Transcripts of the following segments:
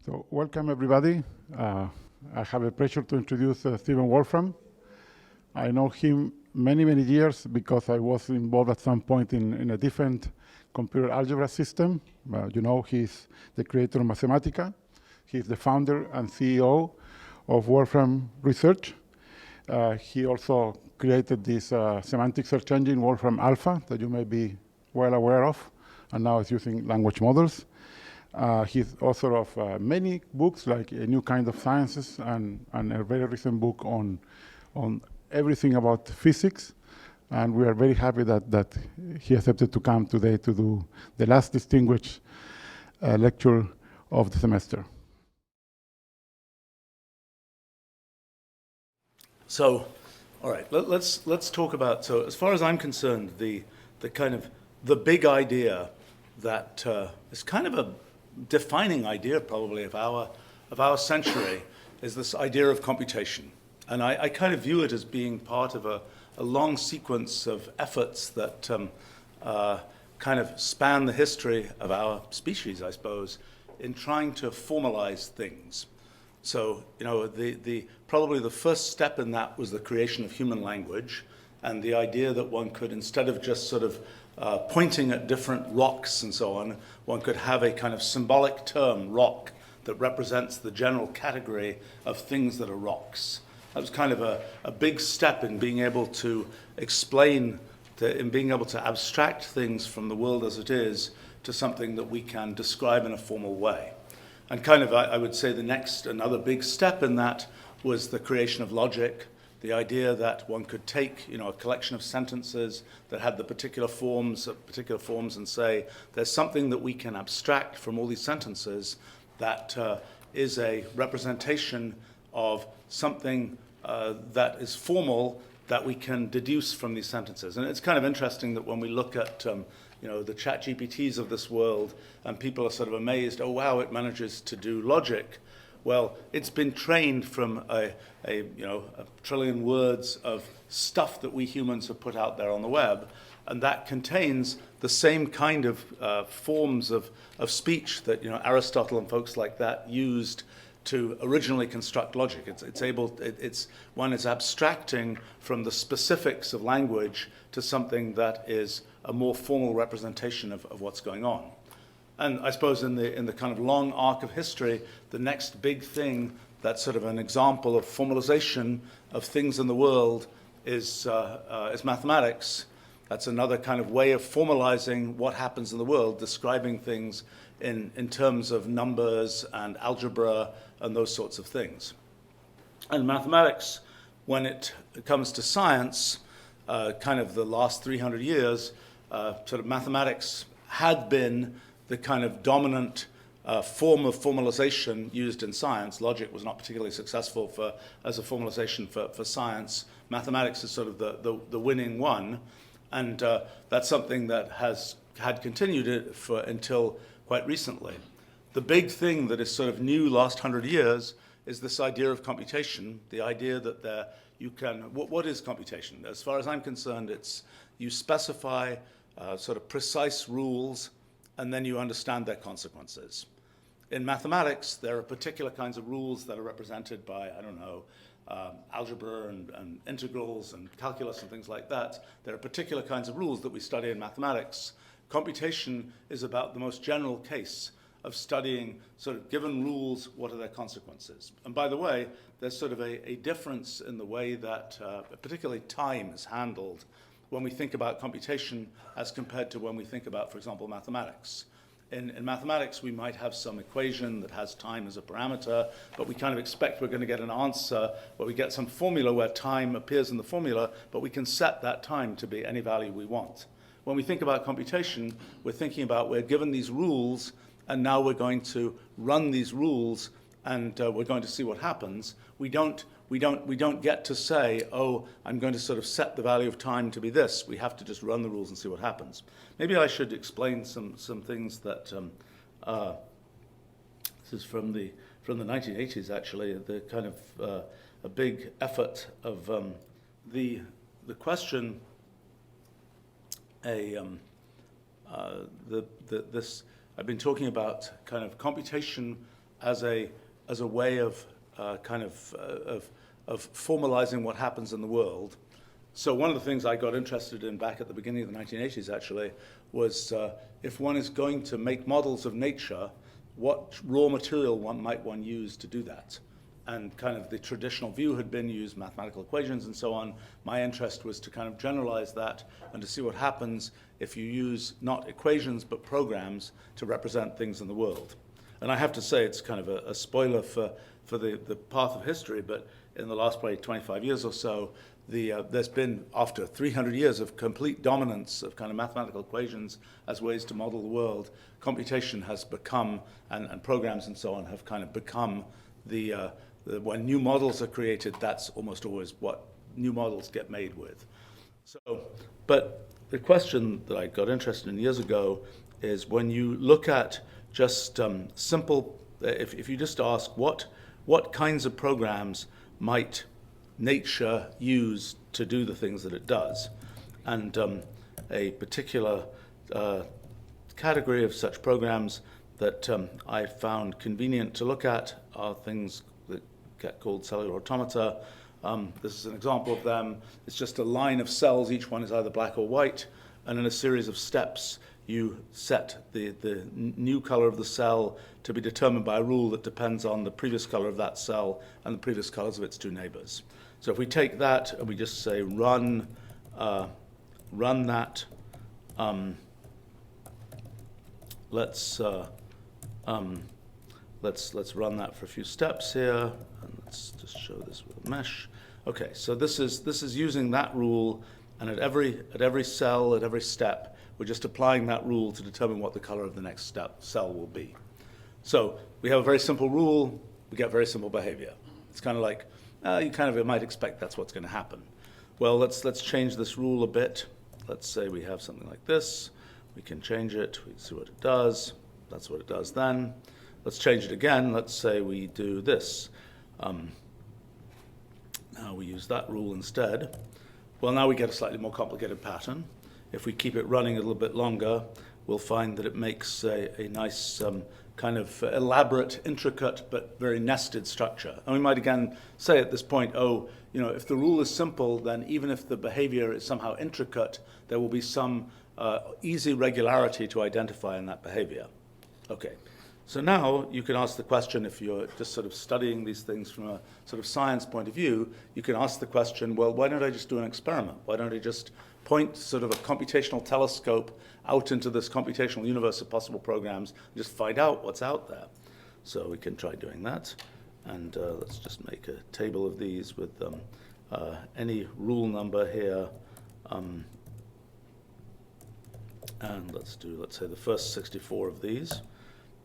So welcome everybody. I have a pleasure to introduce Stephen Wolfram. I know him many years because I was involved at some point in a different computer algebra system. You know, he's the creator of Mathematica. He's the founder and CEO of Wolfram Research. He also created this semantic search engine, Wolfram Alpha, that you may be well aware of, and now is using language models. He's author of many books, like A New Kind of Sciences, and a very recent book on everything about physics. And we are very happy that he accepted to come today to do the last distinguished lecture of the semester. So, all right, let's talk about, so as far as I'm concerned, the big idea that is kind of a defining idea probably of our century is this idea of computation. And I kind of view it as being part of a long sequence of efforts that kind of span the history of our species, I suppose, in trying to formalize things. So, you know, probably the first step in that was the creation of human language, and the idea that one could, instead of just sort of pointing at different rocks and so on, one could have a kind of symbolic term, rock, that represents the general category of things that are rocks. That was kind of a big step in being able to explain, in being able to abstract things from the world as it is to something that we can describe in a formal way. And kind of, I would say another big step in that was the creation of logic, the idea that one could take, you know, a collection of sentences that had the particular forms and say, there's something that we can abstract from all these sentences that is a representation of something that is formal that we can deduce from these sentences. And it's kind of interesting that when we look at you know, the ChatGPTs of this world, and people are sort of amazed, oh wow, it manages to do logic. Well, it's been trained from a trillion words of stuff that we humans have put out there on the web, and that contains the same kind of forms of speech that, you know, Aristotle and folks like that used to originally construct logic. One is abstracting from the specifics of language to something that is a more formal representation of what's going on. And I suppose in the kind of long arc of history, the next big thing that's sort of an example of formalization of things in the world is mathematics. That's another kind of way of formalizing what happens in the world, describing things in terms of numbers and algebra and those sorts of things. And mathematics, when it comes to science, kind of the last 300 years, sort of mathematics had been the kind of dominant form of formalization used in science. Logic was not particularly successful as a formalization for science. Mathematics is sort of the winning one, and that's something that had continued until quite recently. The big thing that is sort of new last 100 years is this idea of computation, the idea that what is computation? As far as I'm concerned, it's you specify sort of precise rules, and then you understand their consequences. In mathematics, there are particular kinds of rules that are represented by, I don't know, algebra and integrals and calculus and things like that. There are particular kinds of rules that we study in mathematics. Computation is about the most general case of studying sort of given rules, what are their consequences? And by the way, there's sort of a difference in the way that particularly time is handled when we think about computation as compared to when we think about, for example, mathematics. In mathematics, we might have some equation that has time as a parameter, but we kind of expect we're going to get an answer where we get some formula where time appears in the formula, but we can set that time to be any value we want. When we think about computation, we're thinking about we're given these rules, and now we're going to run these rules, and we're going to see what happens. We don't get to say, oh, I'm going to sort of set the value of time to be this. We have to just run the rules and see what happens. Maybe I should explain some things that this is from the 1980s actually. The kind of a big effort of the question. I've been talking about kind of computation as a way of of formalizing what happens in the world. So one of the things I got interested in back at the beginning of the 1980s, actually, was if one is going to make models of nature, what raw material might one use to do that? And kind of the traditional view had been use mathematical equations and so on. My interest was to kind of generalize that and to see what happens if you use not equations but programs to represent things in the world. And I have to say, it's kind of a spoiler for the path of history, but in the last probably 25 years or so, there's been, after 300 years of complete dominance of kind of mathematical equations as ways to model the world, computation has become, and programs and so on have kind of become when new models are created, that's almost always what new models get made with. So, but the question that I got interested in years ago is when you look at just simple, if you just ask what kinds of programs might nature use to do the things that it does, and a particular category of such programs that I found convenient to look at are things that get called cellular automata. This is an example of them. It's just a line of cells, each one is either black or white, and in a series of steps you set the new color of the cell to be determined by a rule that depends on the previous color of that cell and the previous colors of its two neighbors. So if we take that and we just say run that, let's run that for a few steps here, and let's just show this with a mesh. Okay, so this is using that rule, and at every cell, at every step, we're just applying that rule to determine what the color of the next cell will be. So we have a very simple rule, we get very simple behavior. It's kind of like, you might expect that's what's going to happen. Well, let's change this rule a bit. Let's say we have something like this. We can change it, we can see what it does. That's what it does then. Let's change it again. Let's say we do this. Now we use that rule instead. Well, now we get a slightly more complicated pattern. If we keep it running a little bit longer, we'll find that it makes a nice kind of elaborate, intricate, but very nested structure. And we might again say at this point, if the rule is simple, then even if the behavior is somehow intricate, there will be some easy regularity to identify in that behavior. Okay, so now you can ask the question, if you're just sort of studying these things from a sort of science point of view, you can ask the question, well, why don't I just do an experiment? Why don't I just point sort of a computational telescope out into this computational universe of possible programs and just find out what's out there? So we can try doing that. And let's just make a table of these with any rule number here. And let's say the first 64 of these.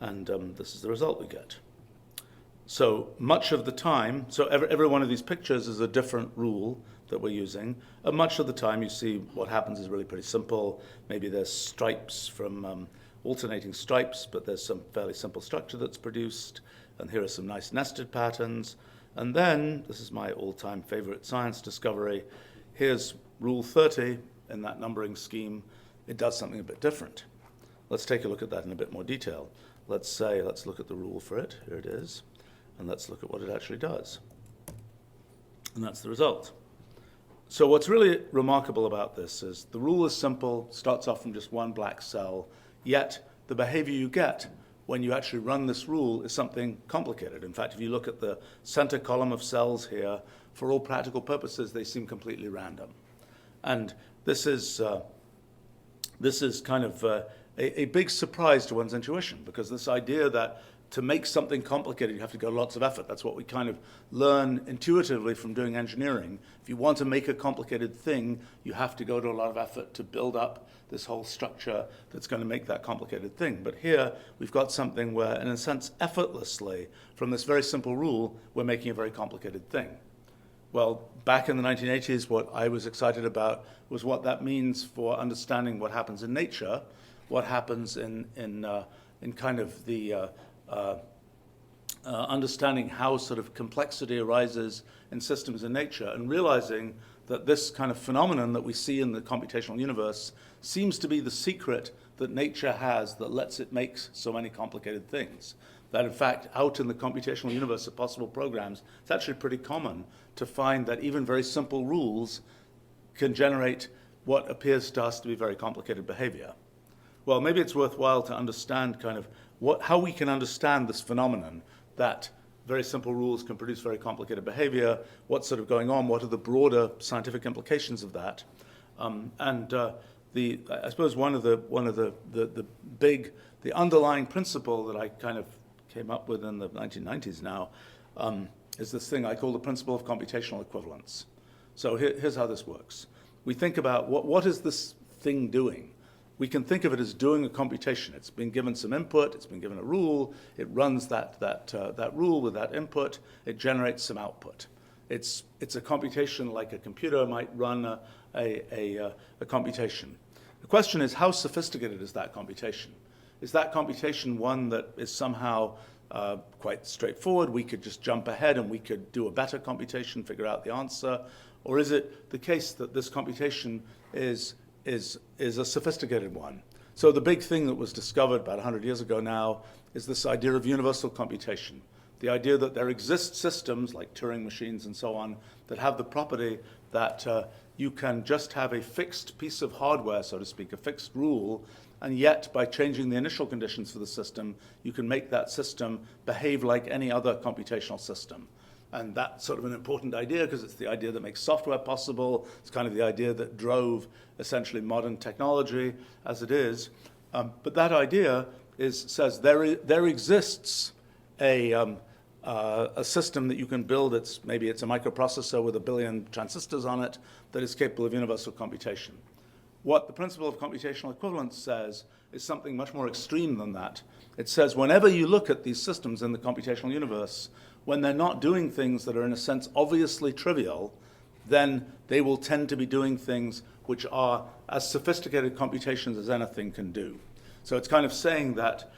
And this is the result we get. So much of the time, so every one of these pictures is a different rule that we're using. And much of the time you see what happens is really pretty simple. Maybe there's stripes from alternating stripes, but there's some fairly simple structure that's produced. And here are some nice nested patterns. And then, this is my all-time favorite science discovery, here's rule 30 in that numbering scheme. It does something a bit different. Let's take a look at that in a bit more detail. Let's look at the rule for it. Here it is. And let's look at what it actually does. And that's the result. So what's really remarkable about this is the rule is simple, starts off from just one black cell, yet the behavior you get when you actually run this rule is something complicated. In fact, if you look at the center column of cells here, for all practical purposes, they seem completely random. And this is kind of a big surprise to one's intuition, because this idea that to make something complicated, you have to go lots of effort. That's what we kind of learn intuitively from doing engineering. If you want to make a complicated thing, you have to go to a lot of effort to build up this whole structure that's going to make that complicated thing. But here, we've got something where, in a sense, effortlessly, from this very simple rule, we're making a very complicated thing. Well, back in the 1980s, what I was excited about was what that means for understanding what happens in nature, what happens in kind of the understanding how sort of complexity arises in systems in nature, and realizing that this kind of phenomenon that we see in the computational universe seems to be the secret that nature has that lets it make so many complicated things. That in fact, out in the computational universe of possible programs, it's actually pretty common to find that even very simple rules can generate what appears to us to be very complicated behavior. Well, maybe it's worthwhile to understand kind of how we can understand this phenomenon that very simple rules can produce very complicated behavior, what's sort of going on, what are the broader scientific implications of that. I suppose one of the underlying principle that I kind of came up with in the 1990s now is this thing I call the principle of computational equivalence. So here's how this works. We think about what is this thing doing? We can think of it as doing a computation. It's been given some input, it's been given a rule, it runs that rule with that input, it generates some output. It's a computation like a computer might run a computation. The question is, how sophisticated is that computation? Is that computation one that is somehow quite straightforward? We could just jump ahead and we could do a better computation, figure out the answer? Or is it the case that this computation is a sophisticated one? So the big thing that was discovered about 100 years ago now is this idea of universal computation. The idea that there exist systems like Turing machines and so on that have the property that you can just have a fixed piece of hardware, so to speak, a fixed rule, and yet by changing the initial conditions for the system, you can make that system behave like any other computational system. And that's sort of an important idea because it's the idea that makes software possible. It's kind of the idea that drove essentially modern technology as it is. But that idea says there exists a system that you can build. Maybe it's a microprocessor with 1 billion transistors on it that is capable of universal computation. What the principle of computational equivalence says is something much more extreme than that. It says whenever you look at these systems in the computational universe, when they're not doing things that are in a sense obviously trivial, then they will tend to be doing things which are as sophisticated computations as anything can do. So it's kind of saying that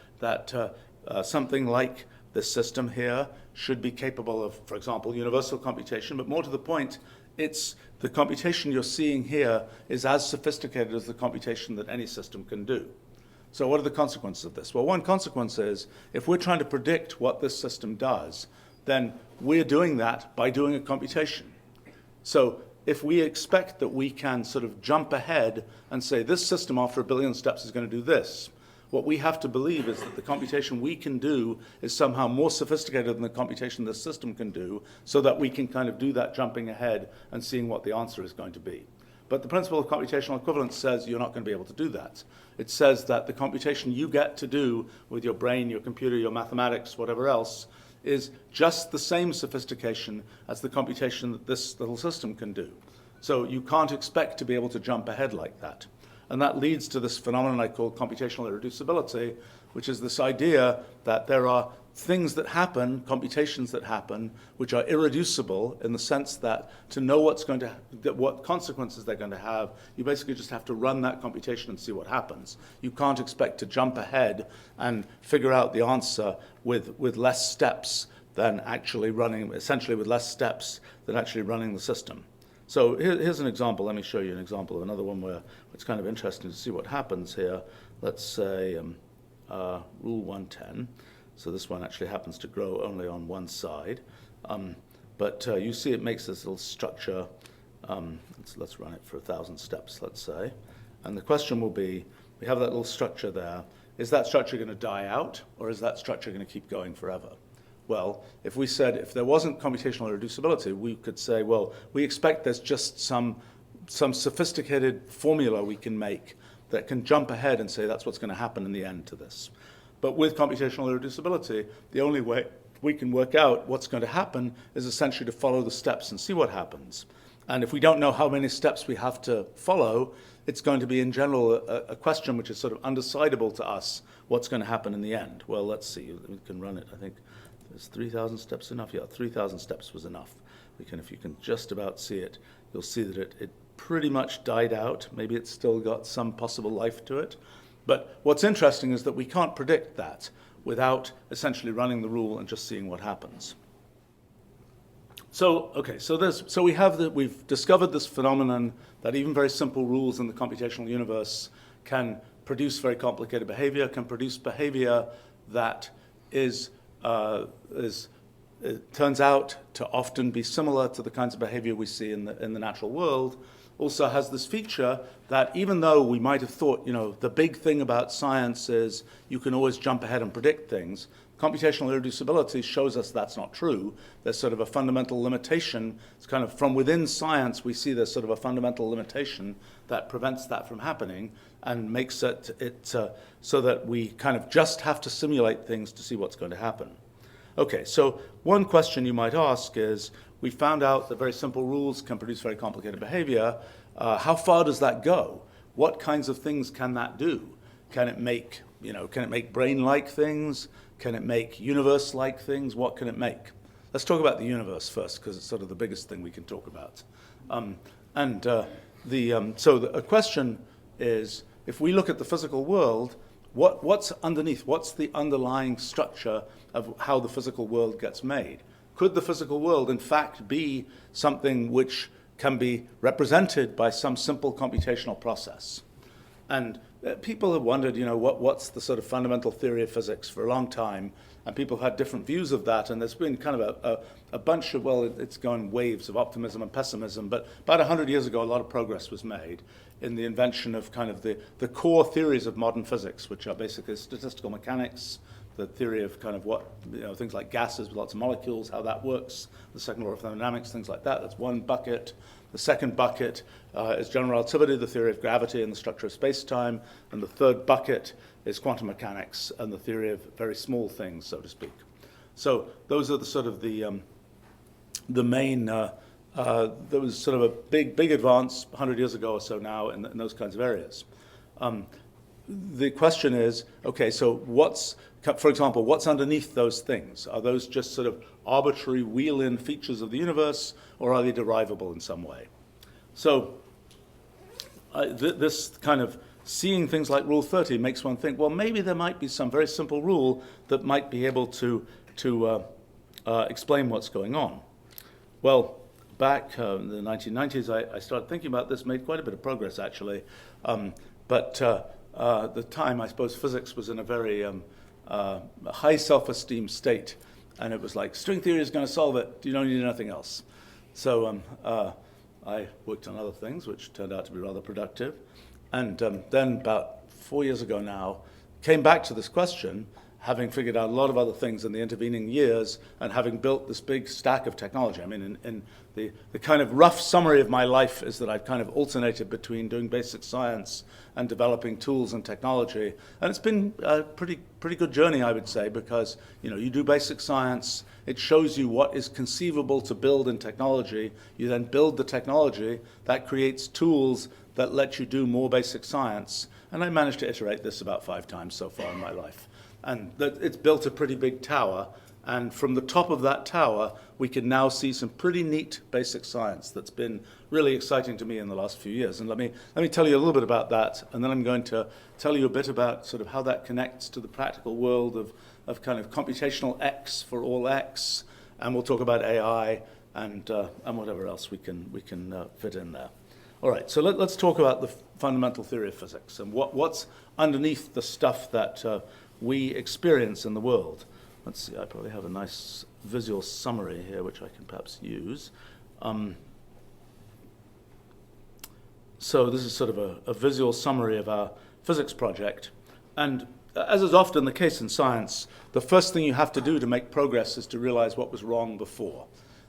something like this system here should be capable of, for example, universal computation, but more to the point, the computation you're seeing here is as sophisticated as the computation that any system can do. So what are the consequences of this? Well, one consequence is if we're trying to predict what this system does, then we're doing that by doing a computation. So if we expect that we can sort of jump ahead and say this system after 1 billion steps is going to do this, what we have to believe is that the computation we can do is somehow more sophisticated than the computation this system can do, so that we can kind of do that jumping ahead and seeing what the answer is going to be. But the principle of computational equivalence says you're not going to be able to do that. It says that the computation you get to do with your brain, your computer, your mathematics, whatever else, is just the same sophistication as the computation that this little system can do. So you can't expect to be able to jump ahead like that. And that leads to this phenomenon I call computational irreducibility, which is this idea that there are things that happen, computations that happen, which are irreducible in the sense that to know what consequences they're going to have, you basically just have to run that computation and see what happens. You can't expect to jump ahead and figure out the answer with less steps than actually running, essentially with less steps than actually running the system. So here's an example. Let me show you an example of another one where it's kind of interesting to see what happens here. Let's say rule 110. So this one actually happens to grow only on one side. But you see it makes this little structure. Let's run it for 1,000 steps, let's say. And the question will be, we have that little structure there. Is that structure going to die out, or is that structure going to keep going forever? Well, if we said, if there wasn't computational irreducibility, we could say, well, we expect there's just some sophisticated formula we can make that can jump ahead and say that's what's going to happen in the end to this. But with computational irreducibility, the only way we can work out what's going to happen is essentially to follow the steps and see what happens. And if we don't know how many steps we have to follow, it's going to be in general a question which is sort of undecidable to us what's going to happen in the end. Well, let's see. We can run it. I think is 3,000 steps enough? Yeah, 3,000 steps was enough. If you can just about see it, you'll see that it pretty much died out. Maybe it's still got some possible life to it. But what's interesting is that we can't predict that without essentially running the rule and just seeing what happens. We've discovered this phenomenon that even very simple rules in the computational universe can produce very complicated behavior, can produce behavior that it turns out to often be similar to the kinds of behavior we see in the natural world. Also has this feature that even though we might have thought, the big thing about science is you can always jump ahead and predict things, computational irreducibility shows us that's not true. There's sort of a fundamental limitation. It's kind of from within science, we see there's sort of a fundamental limitation that prevents that from happening and makes it so that we kind of just have to simulate things to see what's going to happen. Okay, so one question you might ask is, we found out that very simple rules can produce very complicated behavior. How far does that go? What kinds of things can that do? Can it make brain-like things? Can it make universe-like things? What can it make? Let's talk about the universe first, because it's sort of the biggest thing we can talk about. So the question is, if we look at the physical world, what's underneath? What's the underlying structure of how the physical world gets made? Could the physical world, in fact, be something which can be represented by some simple computational process? And people have wondered, what's the sort of fundamental theory of physics for a long time, and people have had different views of that, and there's been kind of a bunch of, it's gone waves of optimism and pessimism, but about 100 years ago, a lot of progress was made in the invention of kind of the core theories of modern physics, which are basically statistical mechanics, the theory of kind of what, things like gases with lots of molecules, how that works, the second law of thermodynamics, things like that. That's one bucket. The second bucket is general relativity, the theory of gravity and the structure of space-time. And the third bucket is quantum mechanics and the theory of very small things, so to speak. So those are the sort of the main, there was sort of a big advance 100 years ago or so now in those kinds of areas. The question is, okay, so for example, what's underneath those things? Are those just sort of arbitrary wheel-in features of the universe, or are they derivable in some way? So this kind of seeing things like Rule 30 makes one think, well, maybe there might be some very simple rule that might be able to explain what's going on. Well, back in the 1990s, I started thinking about this, made quite a bit of progress, actually. But at the time, I suppose physics was in a very high self-esteem state, and it was like, string theory is going to solve it. You don't need anything else. So I worked on other things, which turned out to be rather productive. And then about 4 years ago now, came back to this question, having figured out a lot of other things in the intervening years and having built this big stack of technology. I mean, in the kind of rough summary of my life is that I've kind of alternated between doing basic science and developing tools and technology. And it's been a pretty good journey, I would say, because you do basic science, it shows you what is conceivable to build in technology. You then build the technology that creates tools that let you do more basic science. And I managed to iterate this about 5 times so far in my life. And it's built a pretty big tower. And from the top of that tower, we can now see some pretty neat basic science that's been really exciting to me in the last few years. And let me tell you a little bit about that, and then I'm going to tell you a bit about sort of how that connects to the practical world of kind of computational X for all X, and we'll talk about AI and whatever else we can fit in there. All right, so let's talk about the fundamental theory of physics and what's underneath the stuff that we experience in the world. Let's see, I probably have a nice visual summary here, which I can perhaps use. So this is sort of a visual summary of our physics project. And as is often the case in science, the first thing you have to do to make progress is to realize what was wrong before.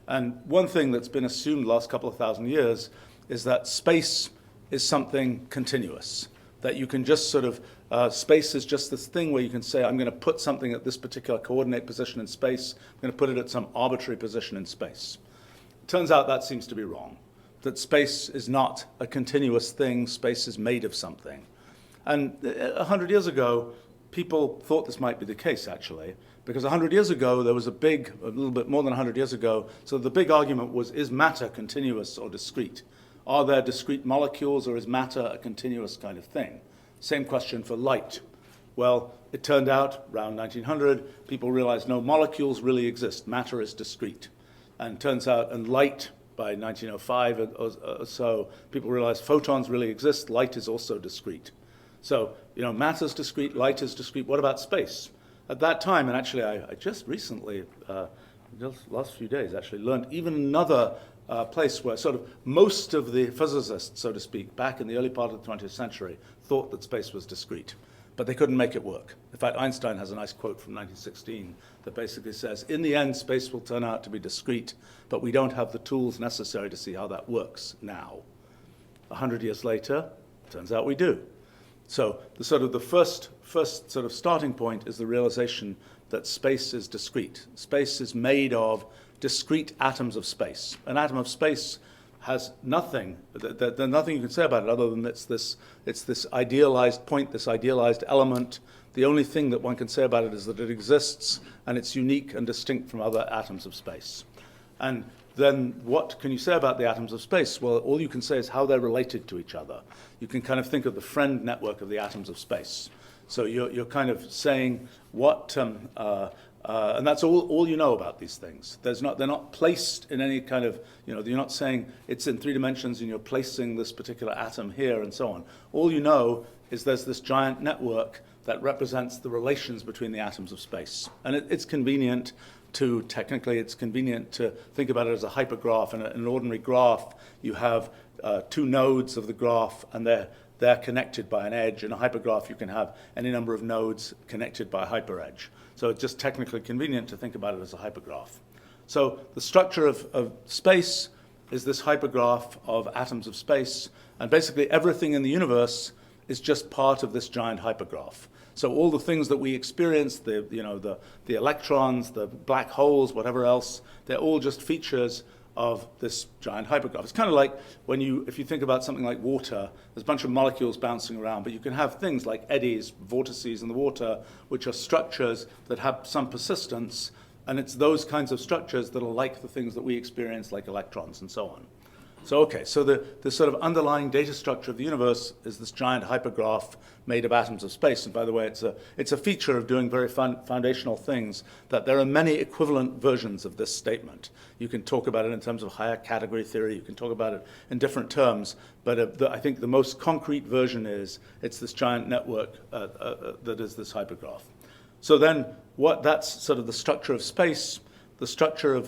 And one thing that's been assumed the last couple of thousand years is that space is something continuous, that you can just sort of, space is just this thing where you can say, I'm going to put something at this particular coordinate position in space, I'm going to put it at some arbitrary position in space. It turns out that seems to be wrong, that space is not a continuous thing, space is made of something. And 100 years ago, people thought this might be the case, actually, because 100 years ago, there was a little bit more than 100 years ago, so the big argument was, is matter continuous or discrete? Are there discrete molecules, or is matter a continuous kind of thing? Same question for light. Well, it turned out, around 1900, people realized no, molecules really exist. Matter is discrete. And turns out, and light, by 1905 or so, people realized photons really exist, light is also discrete. So, matter's discrete, light is discrete. What about space? At that time, and actually I just recently, just last few days actually, learned even another place where sort of most of the physicists, so to speak, back in the early part of the 20th century, thought that space was discrete. But they couldn't make it work. In fact, Einstein has a nice quote from 1916 that basically says, in the end, space will turn out to be discrete, but we don't have the tools necessary to see how that works now. 100 years later, turns out we do. So the first sort of starting point is the realization that space is discrete. Space is made of discrete atoms of space. An atom of space has nothing, there's nothing you can say about it other than it's this idealized point, this idealized element. The only thing that one can say about it is that it exists and it's unique and distinct from other atoms of space. And then what can you say about the atoms of space? Well, all you can say is how they're related to each other. You can kind of think of the friend network of the atoms of space. So you're kind of saying what, and that's all you know about these things. They're not placed in any kind of, you're not saying it's in 3 dimensions and you're placing this particular atom here and so on. All you know is there's this giant network that represents the relations between the atoms of space. And it's convenient technically it's convenient to think about it as a hypergraph. In an ordinary graph, you have 2 nodes of the graph and they're connected by an edge. In a hypergraph, you can have any number of nodes connected by a hyperedge. So it's just technically convenient to think about it as a hypergraph. So the structure of space is this hypergraph of atoms of space, and basically everything in the universe is just part of this giant hypergraph. So all the things that we experience, the electrons, the black holes, whatever else, they're all just features of this giant hypergraph. It's kind of like if you think about something like water, there's a bunch of molecules bouncing around, but you can have things like eddies, vortices in the water, which are structures that have some persistence, and it's those kinds of structures that are like the things that we experience, like electrons and so on. So the sort of underlying data structure of the universe is this giant hypergraph made of atoms of space. And by the way, it's a feature of doing very foundational things that there are many equivalent versions of this statement. You can talk about it in terms of higher category theory. You can talk about it in different terms. But I think the most concrete version is it's this giant network that is this hypergraph. So then that's sort of the structure of space. The structure of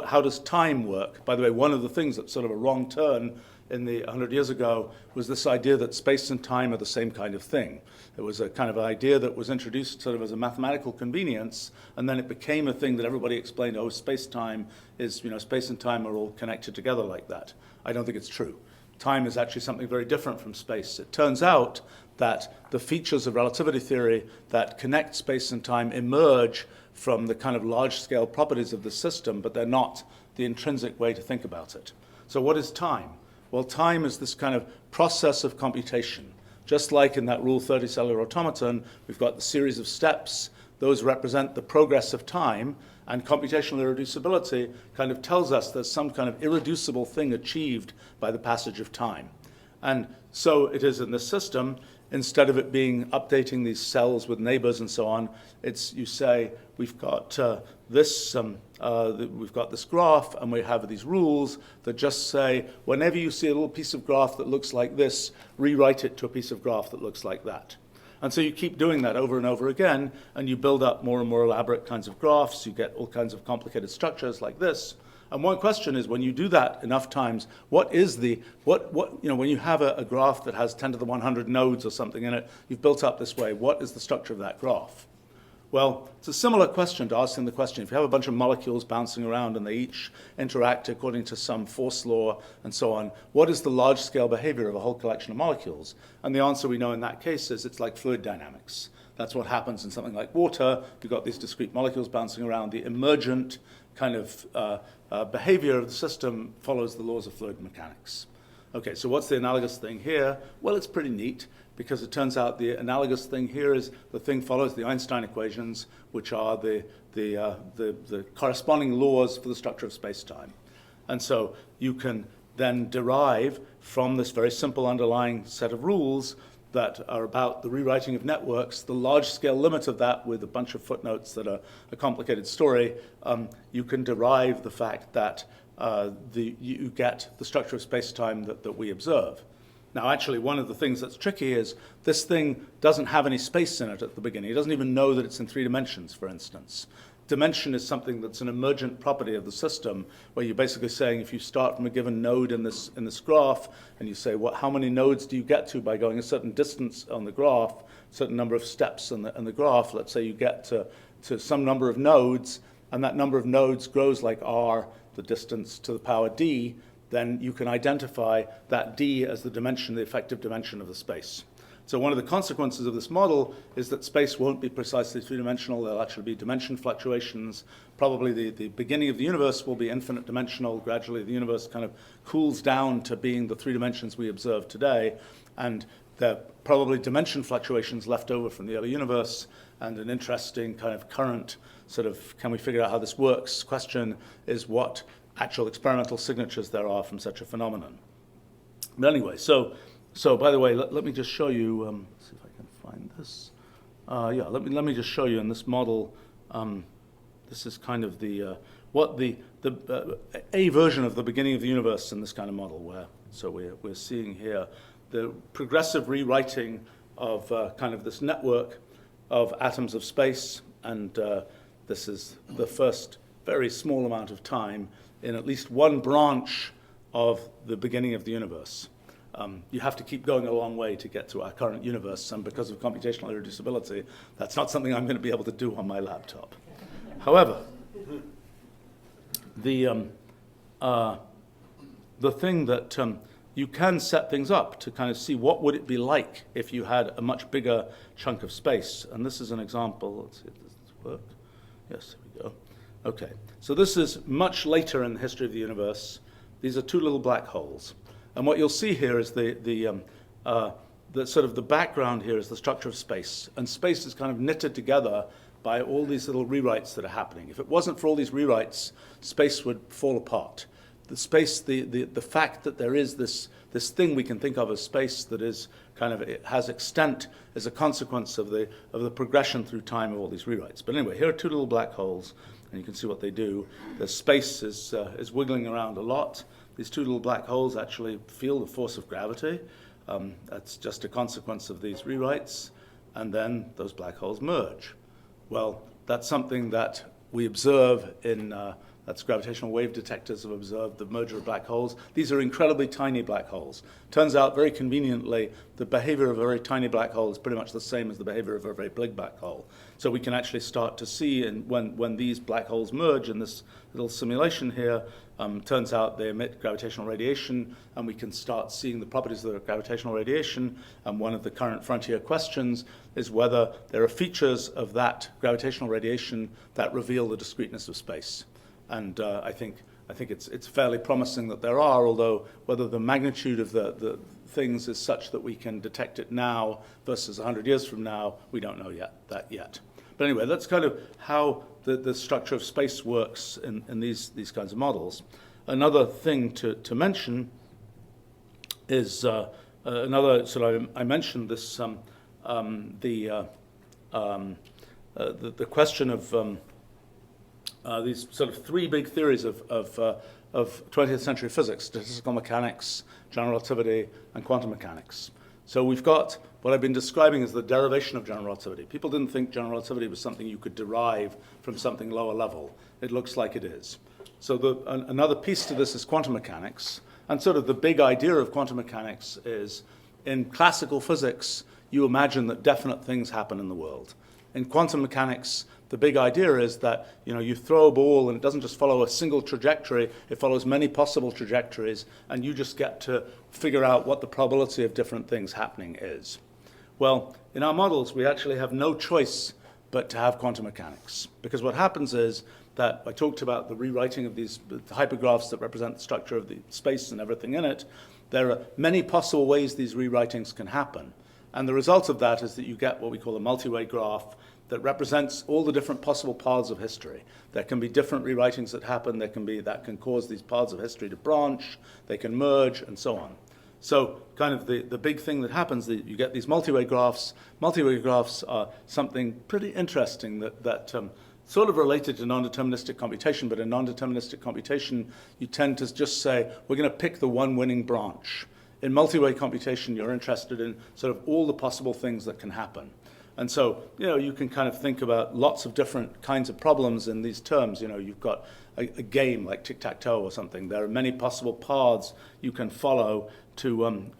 how does time work? By the way, one of the things that's sort of a wrong turn in the 100 years ago was this idea that space and time are the same kind of thing. It was a kind of idea that was introduced sort of as a mathematical convenience, and then it became a thing that everybody explained, space-time is, space and time are all connected together like that. I don't think it's true. Time is actually something very different from space. It turns out that the features of relativity theory that connect space and time emerge from the kind of large-scale properties of the system, but they're not the intrinsic way to think about it. So what is time? Well, time is this kind of process of computation. Just like in that Rule 30 cellular automaton, we've got the series of steps. Those represent the progress of time, and computational irreducibility kind of tells us there's some kind of irreducible thing achieved by the passage of time. And so it is in this system. Instead of it being updating these cells with neighbors and so on, you say we've got this graph, and we have these rules that just say whenever you see a little piece of graph that looks like this, rewrite it to a piece of graph that looks like that. And so you keep doing that over and over again, and you build up more and more elaborate kinds of graphs. You get all kinds of complicated structures like this. And one question is, when you do that enough times, when you have a graph that has 10 to the 100 nodes or something in it, you've built up this way, what is the structure of that graph? Well, it's a similar question to asking the question, if you have a bunch of molecules bouncing around and they each interact according to some force law and so on, what is the large-scale behavior of a whole collection of molecules? And the answer we know in that case is it's like fluid dynamics. That's what happens in something like water. You've got these discrete molecules bouncing around. The emergent kind of behavior of the system follows the laws of fluid mechanics. Okay, so what's the analogous thing here? Well, it's pretty neat, because it turns out the analogous thing here is the thing follows the Einstein equations, which are the corresponding laws for the structure of space-time. And so you can then derive from this very simple underlying set of rules that are about the rewriting of networks, the large-scale limit of that with a bunch of footnotes that are a complicated story, you can derive the fact that you get the structure of space-time that we observe. Now, actually, one of the things that's tricky is this thing doesn't have any space in it at the beginning. It doesn't even know that it's in 3 dimensions, for instance. Dimension is something that's an emergent property of the system, where you're basically saying if you start from a given node in this graph, and you say, how many nodes do you get to by going a certain distance on the graph, a certain number of steps in the graph, let's say you get to some number of nodes, and that number of nodes grows like r, the distance to the power d, then you can identify that d as the dimension, the effective dimension of the space. So one of the consequences of this model is that space won't be precisely 3-dimensional. There'll actually be dimension fluctuations. Probably the beginning of the universe will be infinite dimensional. Gradually, the universe kind of cools down to being the 3 dimensions we observe today. And there are probably dimension fluctuations left over from the early universe. And an interesting kind of current sort of, can we figure out how this works question is what actual experimental signatures there are from such a phenomenon. But anyway, so by the way, let me just show you, let's see if I can find this. Let me just show you in this model, this is kind of the, a version of the beginning of the universe in this kind of model where, so we're seeing here the progressive rewriting of kind of this network of atoms of space, and this is the first very small amount of time in at least one branch of the beginning of the universe. You have to keep going a long way to get to our current universe, and because of computational irreducibility, that's not something I'm going to be able to do on my laptop. However, the thing that you can set things up to kind of see what would it be like if you had a much bigger chunk of space, and this is an example. Let's see if this works. Yes, there we go. Okay, so this is much later in the history of the universe. These are 2 little black holes. And what you'll see here is the sort of the background here is the structure of space. And space is kind of knitted together by all these little rewrites that are happening. If it wasn't for all these rewrites, space would fall apart. The space, the fact that there is this thing we can think of as space that is kind of, it has extent as a consequence of the progression through time of all these rewrites. But anyway, here are 2 little black holes, and you can see what they do. The space is wiggling around a lot. These 2 little black holes actually feel the force of gravity. That's just a consequence of these rewrites. And then those black holes merge. Well, that's something that we observe in, that's gravitational wave detectors have observed the merger of black holes. These are incredibly tiny black holes. Turns out, very conveniently, the behavior of a very tiny black hole is pretty much the same as the behavior of a very big black hole. So we can actually start to see when these black holes merge in this little simulation here, turns out they emit gravitational radiation, and we can start seeing the properties of the gravitational radiation. And one of the current frontier questions is whether there are features of that gravitational radiation that reveal the discreteness of space. And I think it's fairly promising that there are, although whether the magnitude of the things is such that we can detect it now versus 100 years from now, we don't know yet. But anyway, that's kind of how the structure of space works in these kinds of models. Another thing to mention is another, so I mentioned this, the question of these sort of 3 big theories of 20th century physics: statistical mechanics, general relativity, and quantum mechanics. So we've got what I've been describing as the derivation of general relativity. People didn't think general relativity was something you could derive from something lower level. It looks like it is. So another piece to this is quantum mechanics. And sort of the big idea of quantum mechanics is, in classical physics, you imagine that definite things happen in the world. In quantum mechanics, the big idea is that you throw a ball and it doesn't just follow a single trajectory, it follows many possible trajectories, and you just get to figure out what the probability of different things happening is. Well, in our models, we actually have no choice but to have quantum mechanics. Because what happens is that I talked about the rewriting of these hypergraphs that represent the structure of the space and everything in it. There are many possible ways these rewritings can happen. And the result of that is that you get what we call a multi-way graph that represents all the different possible paths of history. There can be different rewritings that happen. That can cause these paths of history to branch. They can merge, and so on. So kind of the big thing that happens, that you get these multi-way graphs. Multi-way graphs are something pretty interesting that sort of related to non-deterministic computation, but in non-deterministic computation, you tend to just say, we're going to pick the one winning branch. In multi-way computation, you're interested in sort of all the possible things that can happen. And so, you can kind of think about lots of different kinds of problems in these terms. You've got a game like tic-tac-toe or something. There are many possible paths you can follow to in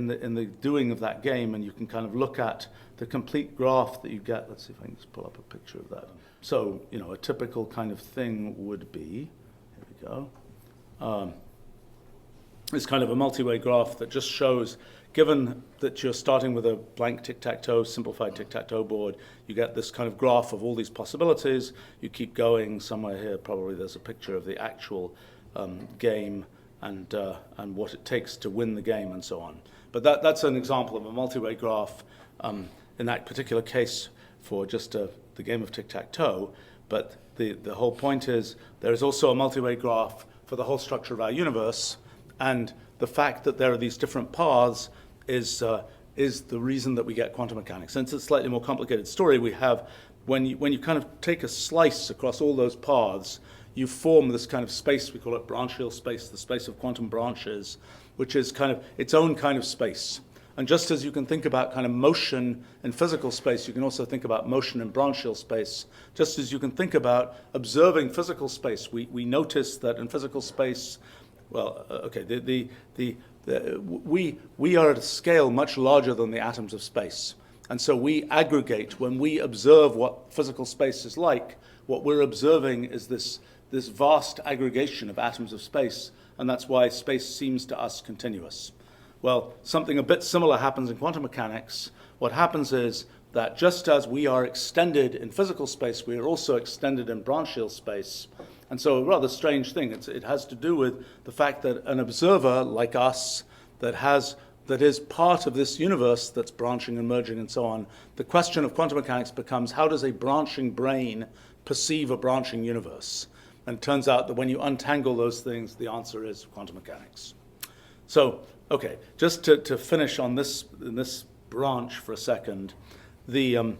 the doing of that game, and you can kind of look at the complete graph that you get. Let's see if I can just pull up a picture of that. So, a typical kind of thing would be, here we go, it's kind of a multi-way graph that just shows, given that you're starting with a blank tic-tac-toe, simplified tic-tac-toe board, you get this kind of graph of all these possibilities. You keep going. Somewhere here, probably there's a picture of the actual game and what it takes to win the game and so on. But that's an example of a multi-way graph in that particular case for just the game of tic-tac-toe. But the whole point is there is also a multi-way graph for the whole structure of our universe, and the fact that there are these different paths is the reason that we get quantum mechanics. And it's a slightly more complicated story. We have, when you kind of take a slice across all those paths, you form this kind of space, we call it branchial space, the space of quantum branches, which is kind of its own kind of space. And just as you can think about kind of motion in physical space, you can also think about motion in branchial space. Just as you can think about observing physical space, we notice that in physical space, well, okay, we are at a scale much larger than the atoms of space. And so we aggregate, when we observe what physical space is like, what we're observing is this vast aggregation of atoms of space, and that's why space seems to us continuous. Well, something a bit similar happens in quantum mechanics. What happens is that just as we are extended in physical space, we are also extended in branchial space. And so a rather strange thing. It has to do with the fact that an observer like us that is part of this universe that's branching and merging and so on, the question of quantum mechanics becomes, how does a branching brain perceive a branching universe? And it turns out that when you untangle those things, the answer is quantum mechanics. So, okay, just to finish on this branch for a second, the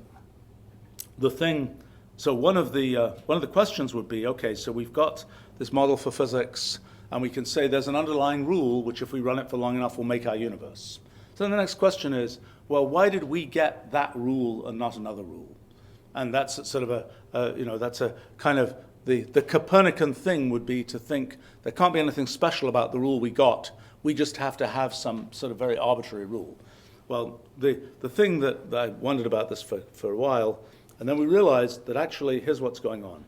thing. So one of the questions would be, okay, so we've got this model for physics, and we can say there's an underlying rule which, if we run it for long enough, will make our universe. So then the next question is, well, why did we get that rule and not another rule? And that's sort of that's a kind of the Copernican thing would be to think there can't be anything special about the rule we got. We just have to have some sort of very arbitrary rule. Well, the thing that I wondered about this for a while, and then we realized that actually here's what's going on.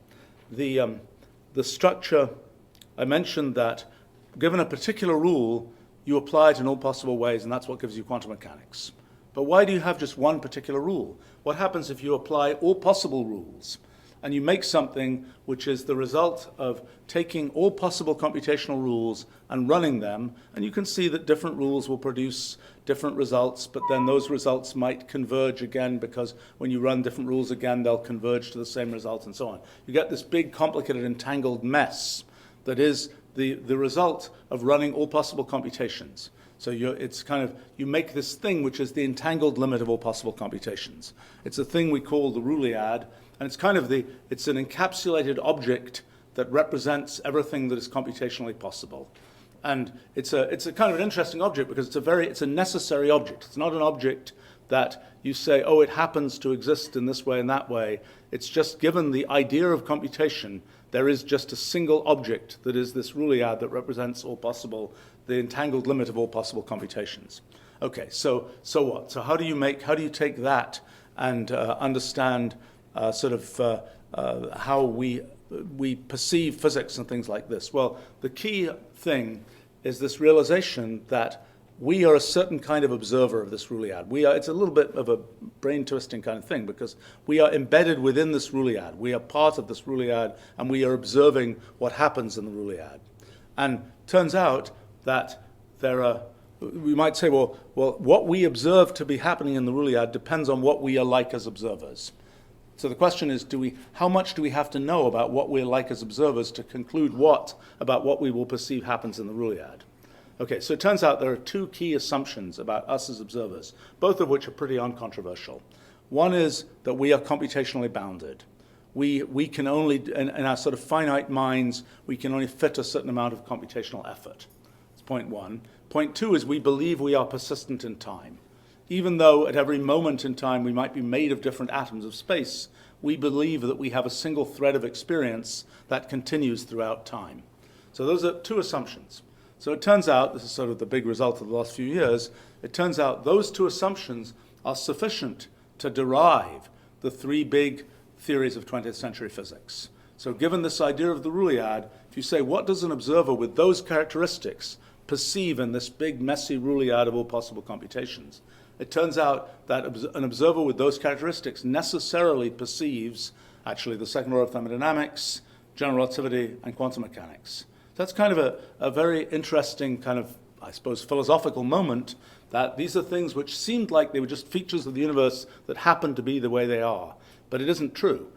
The structure, I mentioned that given a particular rule, you apply it in all possible ways, and that's what gives you quantum mechanics. But why do you have just one particular rule? What happens if you apply all possible rules and you make something which is the result of taking all possible computational rules and running them, and you can see that different rules will produce different results, but then those results might converge again, because when you run different rules again, they'll converge to the same result and so on. You get this big, complicated, entangled mess that is the result of running all possible computations. So you make this thing which is the entangled limit of all possible computations. It's a thing we call the Roolead, and it's an encapsulated object that represents everything that is computationally possible. And it's a kind of an interesting object because it's a necessary object. It's not an object that you say, oh, it happens to exist in this way and that way. It's just, given the idea of computation, there is just a single object that is this Roolead that represents all possible, the entangled limit of all possible computations. Okay, so what? So how do you take that and understand how we perceive physics and things like this? Well, the key thing is this realization that we are a certain kind of observer of this Roolead. It's a little bit of a brain-twisting kind of thing, because we are embedded within this Roolead. We are part of this Roolead, and we are observing what happens in the Roolead. And turns out that we might say, well, what we observe to be happening in the Roolead depends on what we are like as observers. So the question is, how much do we have to know about what we're like as observers to conclude about what we will perceive happens in the Roolead? Okay, so it turns out there are two key assumptions about us as observers, both of which are pretty uncontroversial. One is that we are computationally bounded. We can only, in our sort of finite minds, we can only fit a certain amount of computational effort. That's point one. Point two is we believe we are persistent in time. Even though at every moment in time we might be made of different atoms of space, we believe that we have a single thread of experience that continues throughout time. So those are two assumptions. So it turns out, this is sort of the big result of the last few years, it turns out those two assumptions are sufficient to derive the three big theories of 20th century physics. So given this idea of the Rulliad, if you say, what does an observer with those characteristics perceive in this big, messy Rulliad of all possible computations? It turns out that an observer with those characteristics necessarily perceives, actually, the second law of thermodynamics, general relativity, and quantum mechanics. That's kind of a very interesting kind of, I suppose, philosophical moment, that these are things which seemed like they were just features of the universe that happened to be the way they are. But it isn't true.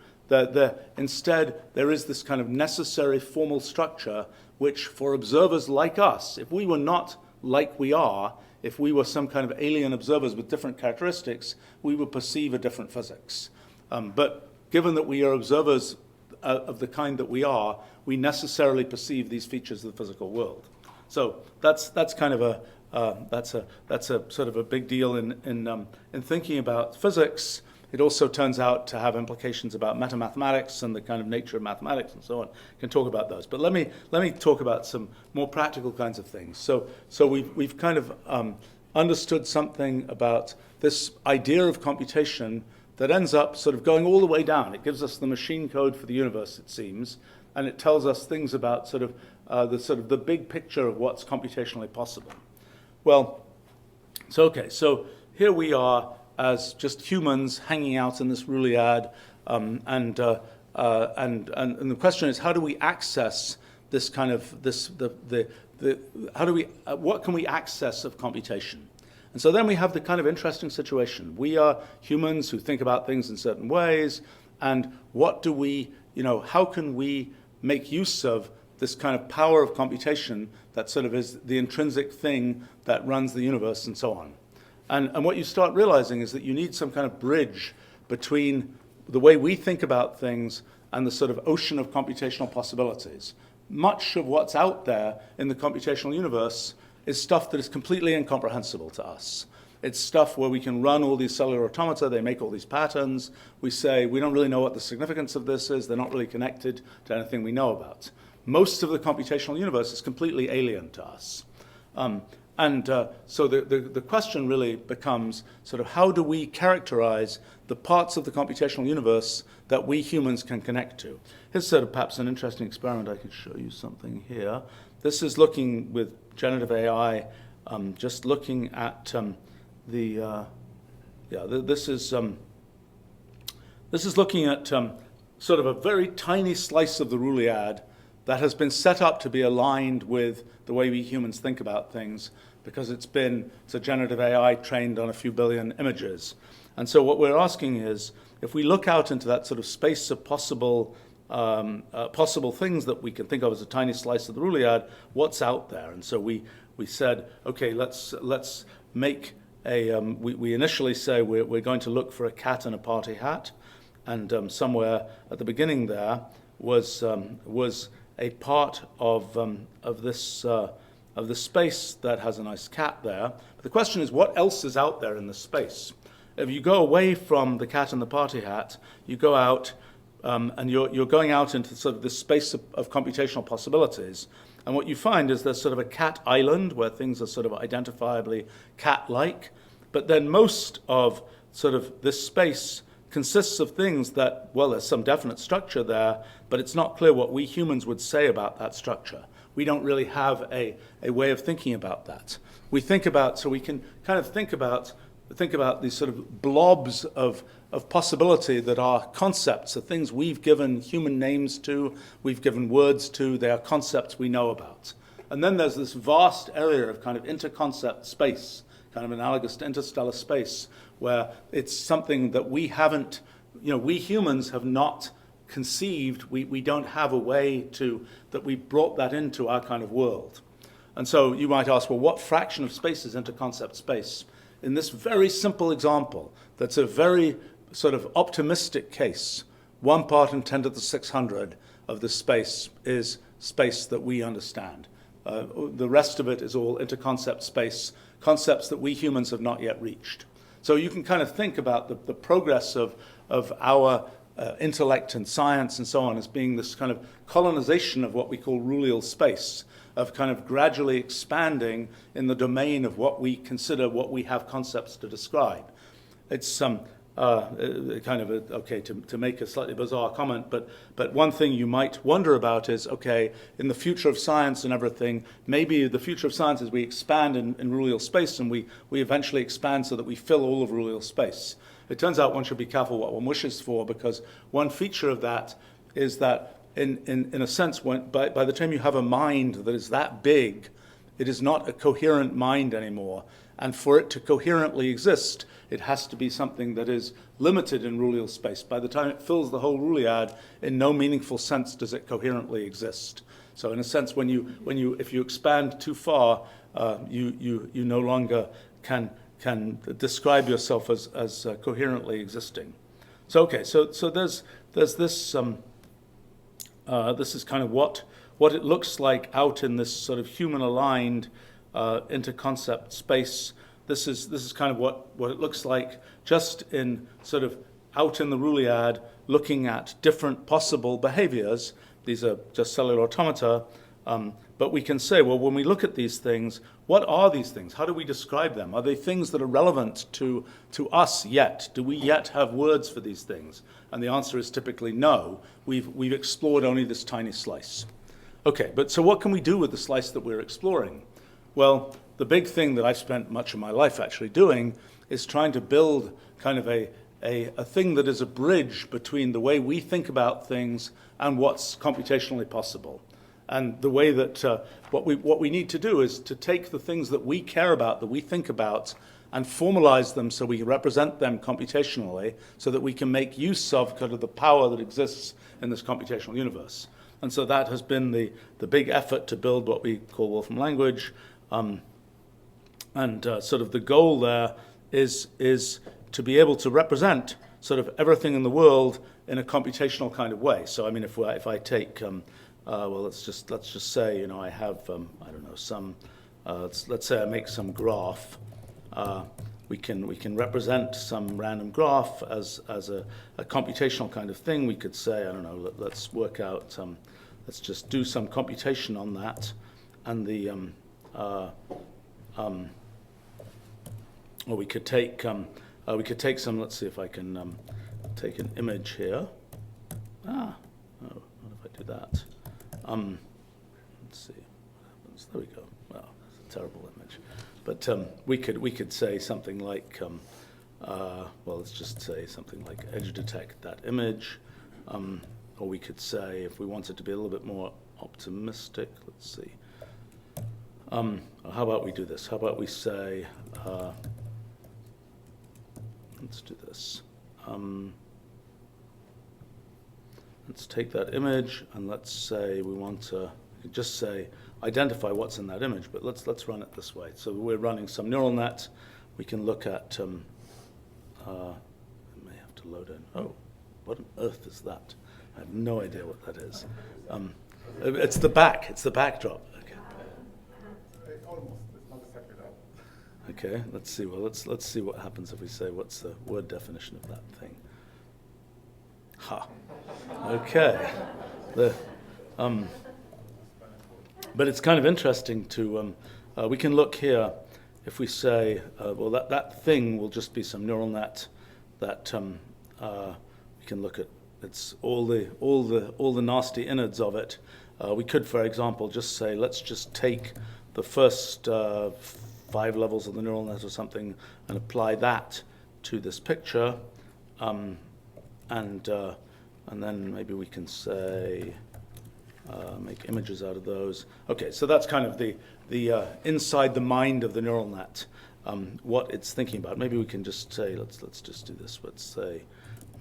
Instead, there is this kind of necessary formal structure which, for observers like us, if we were not like we are, if we were some kind of alien observers with different characteristics, we would perceive a different physics. But given that we are observers of the kind that we are, we necessarily perceive these features of the physical world. So that's kind of that's a sort of a big deal in thinking about physics. It also turns out to have implications about metamathematics and the kind of nature of mathematics and so on. We can talk about those. But let me talk about some more practical kinds of things. So we've kind of understood something about this idea of computation that ends up sort of going all the way down. It gives us the machine code for the universe, it seems, and it tells us things about the big picture of what's computationally possible. Well, so here we are as just humans hanging out in this Rulliad, and the question is, how do we access this kind of what can we access of computation? And so then we have the kind of interesting situation. We are humans who think about things in certain ways, and what do we, how can we make use of this kind of power of computation that sort of is the intrinsic thing that runs the universe and so on? And what you start realizing is that you need some kind of bridge between the way we think about things and the sort of ocean of computational possibilities. Much of what's out there in the computational universe is stuff that is completely incomprehensible to us. It's stuff where we can run all these cellular automata, they make all these patterns. We say, we don't really know what the significance of this is, they're not really connected to anything we know about. Most of the computational universe is completely alien to us. So the question really becomes sort of how do we characterize the parts of the computational universe that we humans can connect to? Here's sort of perhaps an interesting experiment. I can show you something here. This is looking with generative AI, just looking at this is looking at sort of a very tiny slice of the Rulliad that has been set up to be aligned with the way we humans think about things, because it's a generative AI trained on a few billion images. And so what we're asking is, if we look out into that sort of space of possible things that we can think of as a tiny slice of the Rulliad, what's out there? And so we said, okay, let's make we initially say we're going to look for a cat in a party hat, and somewhere at the beginning there was a part of this space that has a nice cat there. But the question is, what else is out there in this space? If you go away from the cat in the party hat, you go out, and you're going out into sort of this space of computational possibilities. And what you find is there's sort of a cat island where things are sort of identifiably cat-like. But then most of sort of this space consists of things that, well, there's some definite structure there, but it's not clear what we humans would say about that structure. We don't really have a way of thinking about that. We think about, so we can kind of think about these sort of blobs of possibility that are concepts, the things we've given human names to, we've given words to, they are concepts we know about. And then there's this vast area of kind of interconcept space, kind of analogous to interstellar space, where it's something that we haven't, we humans have not conceived, we don't have a way that we brought that into our kind of world. And so you might ask, well, what fraction of space is interconcept space? In this very simple example, that's a very sort of optimistic case, 1 part in 10 to the 600 of the space is space that we understand. The rest of it is all interconcept space, concepts that we humans have not yet reached. So you can kind of think about the progress of our intellect and science and so on as being this kind of colonization of what we call rulal space, of kind of gradually expanding in the domain of what we consider, what we have concepts to describe. It's okay, to make a slightly bizarre comment, but one thing you might wonder about is, okay, in the future of science and everything, maybe the future of science is we expand in rulal space and we eventually expand so that we fill all of rulal space. It turns out one should be careful what one wishes for, because one feature of that is that in a sense, by the time you have a mind that is that big, it is not a coherent mind anymore. And for it to coherently exist, it has to be something that is limited in rulal space. By the time it fills the whole ruliad, in no meaningful sense does it coherently exist. So in a sense, if you expand too far, you no longer can describe yourself as coherently existing. So okay, so there's this. This is kind of what it looks like out in this sort of human-aligned interconcept space. This is kind of what it looks like just in sort of out in the ruliad, looking at different possible behaviors. These are just cellular automata, but we can say, well, when we look at these things, what are these things? How do we describe them? Are they things that are relevant to us yet? Do we yet have words for these things? And the answer is typically no. We've explored only this tiny slice. Okay, but so what can we do with the slice that we're exploring? Well, the big thing that I've spent much of my life actually doing is trying to build kind of a thing that is a bridge between the way we think about things and what's computationally possible. And the way that what we need to do is to take the things that we care about, that we think about, and formalize them so we represent them computationally, so that we can make use of kind of the power that exists in this computational universe. And so that has been the big effort to build what we call Wolfram Language. Sort of the goal there is to be able to represent sort of everything in the world in a computational kind of way. So I mean, if I take well, let's just say, you know, I have I don't know, some let's say I make some graph. We can represent some random graph as a computational kind of thing. We could say, I don't know, let's work out, let's just do some computation on that, and the or we could take some. Let's see if I can take an image here. Oh, what if I do that? Let's see what happens. There we go. Wow, that's a terrible image. But we could say something like, well, let's just say something like edge detect that image, or we could say, if we wanted to be a little bit more optimistic, let's see. How about we do this? How about we say, let's do this. Let's take that image and let's say we want to just say identify what's in that image, but let's run it this way. So we're running some neural net. We can look at, I may have to load in. Oh, what on earth is that? I have no idea what that is. It's the backdrop. Okay. Almost, it's not exactly that. Okay, let's see. Well, let's see what happens if we say what's the word definition of that thing. Ha. Okay. But it's kind of interesting to, we can look here, if we say, well, that thing will just be some neural net that we can look at. It's all the nasty innards of it. We could, for example, just say, let's just take the first 5 levels of the neural net or something and apply that to this picture, and then maybe we can say, make images out of those. Okay, so that's kind of the inside the mind of the neural net, what it's thinking about. Maybe we can just say, let's just do this. Let's say,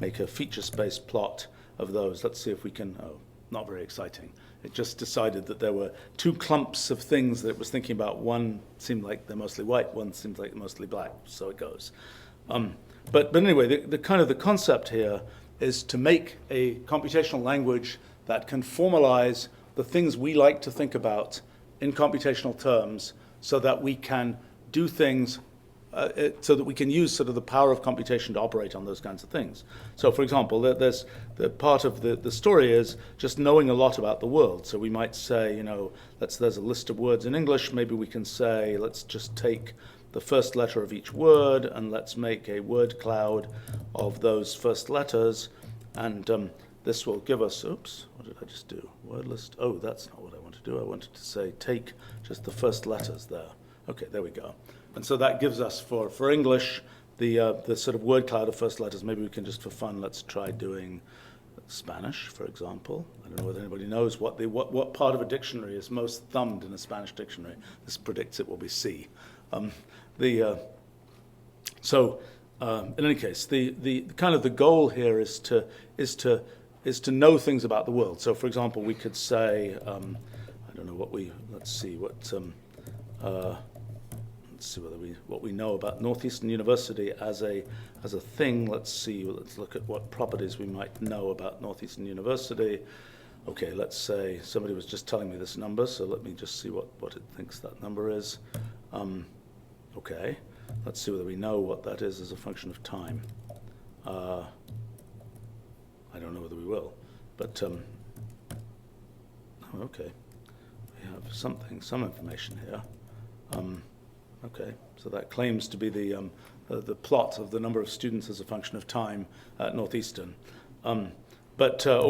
make a feature space plot of those. Let's see if we can. Oh, not very exciting. It just decided that there were two clumps of things that it was thinking about. One seemed like they're mostly white, one seems like they're mostly black, so it goes. But anyway, the kind of the concept here is to make a computational language that can formalize the things we like to think about in computational terms so that we can do things, so that we can use sort of the power of computation to operate on those kinds of things. So for example, there's the part of the story is just knowing a lot about the world. So we might say, you know, there's a list of words in English, maybe we can say, let's just take the first letter of each word and let's make a word cloud of those first letters, and this will give us, oops, what did I just do? Word list, oh, that's not what I wanted to do. I wanted to say take just the first letters there. Okay, there we go. And so that gives us, for English, the sort of word cloud of first letters. Maybe we can just, for fun, let's try doing Spanish, for example. I don't know whether anybody knows what part of a dictionary is most thumbed in a Spanish dictionary. This predicts it will be C. In any case, the kind of the goal here is to know things about the world. So, for example, we could say, I don't know let's see what we know about Northeastern University as a thing. Let's look at what properties we might know about Northeastern University. Okay, let's say somebody was just telling me this number, so let me just see what it thinks that number is. Okay, let's see whether we know what that is as a function of time. I don't know whether we will, but okay, we have some information here. Okay, so that claims to be the plot of the number of students as a function of time at Northeastern. Or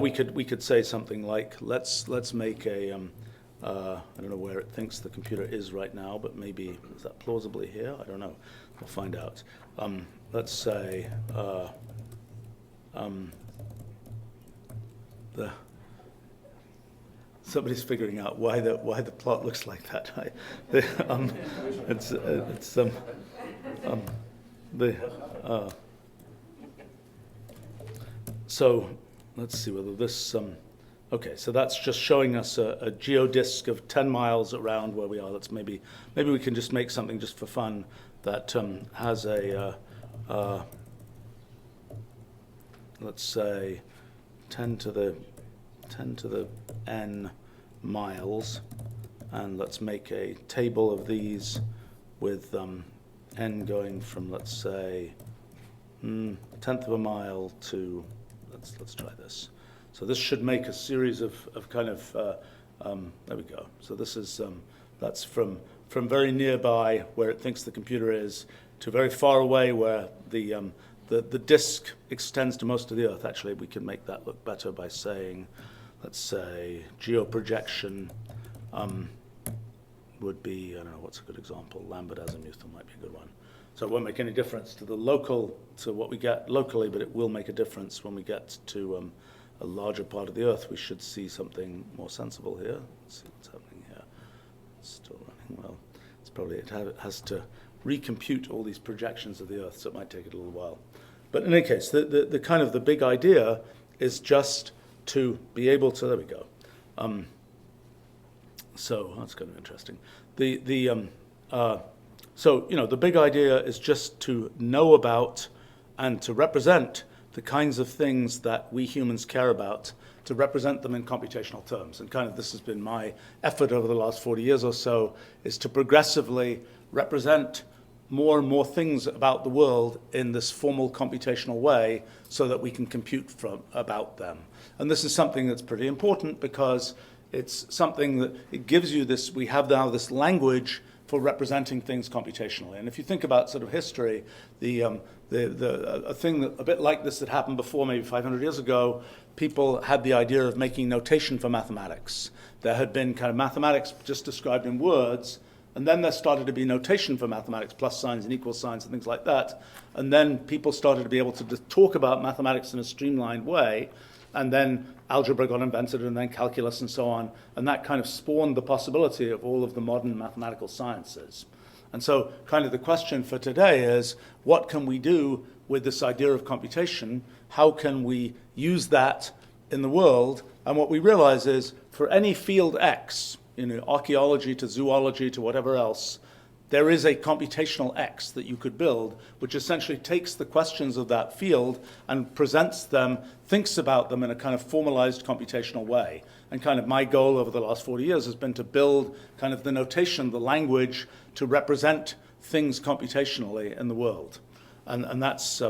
we could say something like, let's make a I don't know where it thinks the computer is right now, but maybe is that plausibly here? I don't know. We'll find out. Let's say somebody's figuring out why the plot looks like that. So let's see whether this. Okay, so that's just showing us a geodisk of 10 miles around where we are. Maybe we can just make something just for fun that has a let's say 10 to the n miles, and let's make a table of these with n going from, let's say, 1/10 of a mile to, let's try this. So this should make a series of kind of, there we go. So this is, that's from very nearby where it thinks the computer is to very far away where the disk extends to most of the Earth. Actually, we can make that look better by saying, let's say, geoprojection would be, I don't know, what's a good example? Lambert-Azimuth might be a good one. So it won't make any difference to what we get locally, but it will make a difference when we get to a larger part of the Earth. We should see something more sensible here. Let's see what's happening here. It's still running well. It has to recompute all these projections of the Earth, so it might take it a little while. But in any case, the kind of the big idea is just to be able to, there we go. So that's kind of interesting. So, you know, the big idea is just to know about and to represent the kinds of things that we humans care about, to represent them in computational terms. And kind of this has been my effort over the last 40 years or so, is to progressively represent more and more things about the world in this formal computational way so that we can compute about them. And this is something that's pretty important because it's something that it gives you this, we have now this language for representing things computationally. And if you think about sort of history, a thing that, a bit like this that happened before, maybe 500 years ago, people had the idea of making notation for mathematics. There had been kind of mathematics just described in words, and then there started to be notation for mathematics, plus signs and equal signs and things like that. And then people started to be able to talk about mathematics in a streamlined way, and then algebra got invented, and then calculus and so on, and that kind of spawned the possibility of all of the modern mathematical sciences. And so kind of the question for today is, what can we do with this idea of computation? How can we use that in the world. And what we realize is for any field X, archaeology to zoology to whatever else, there is a computational X that you could build, which essentially takes the questions of that field and presents them, thinks about them in a kind of formalized computational way. And kind of my goal over the last 40 years has been to build kind of the notation, the language to represent things computationally in the world. And that's,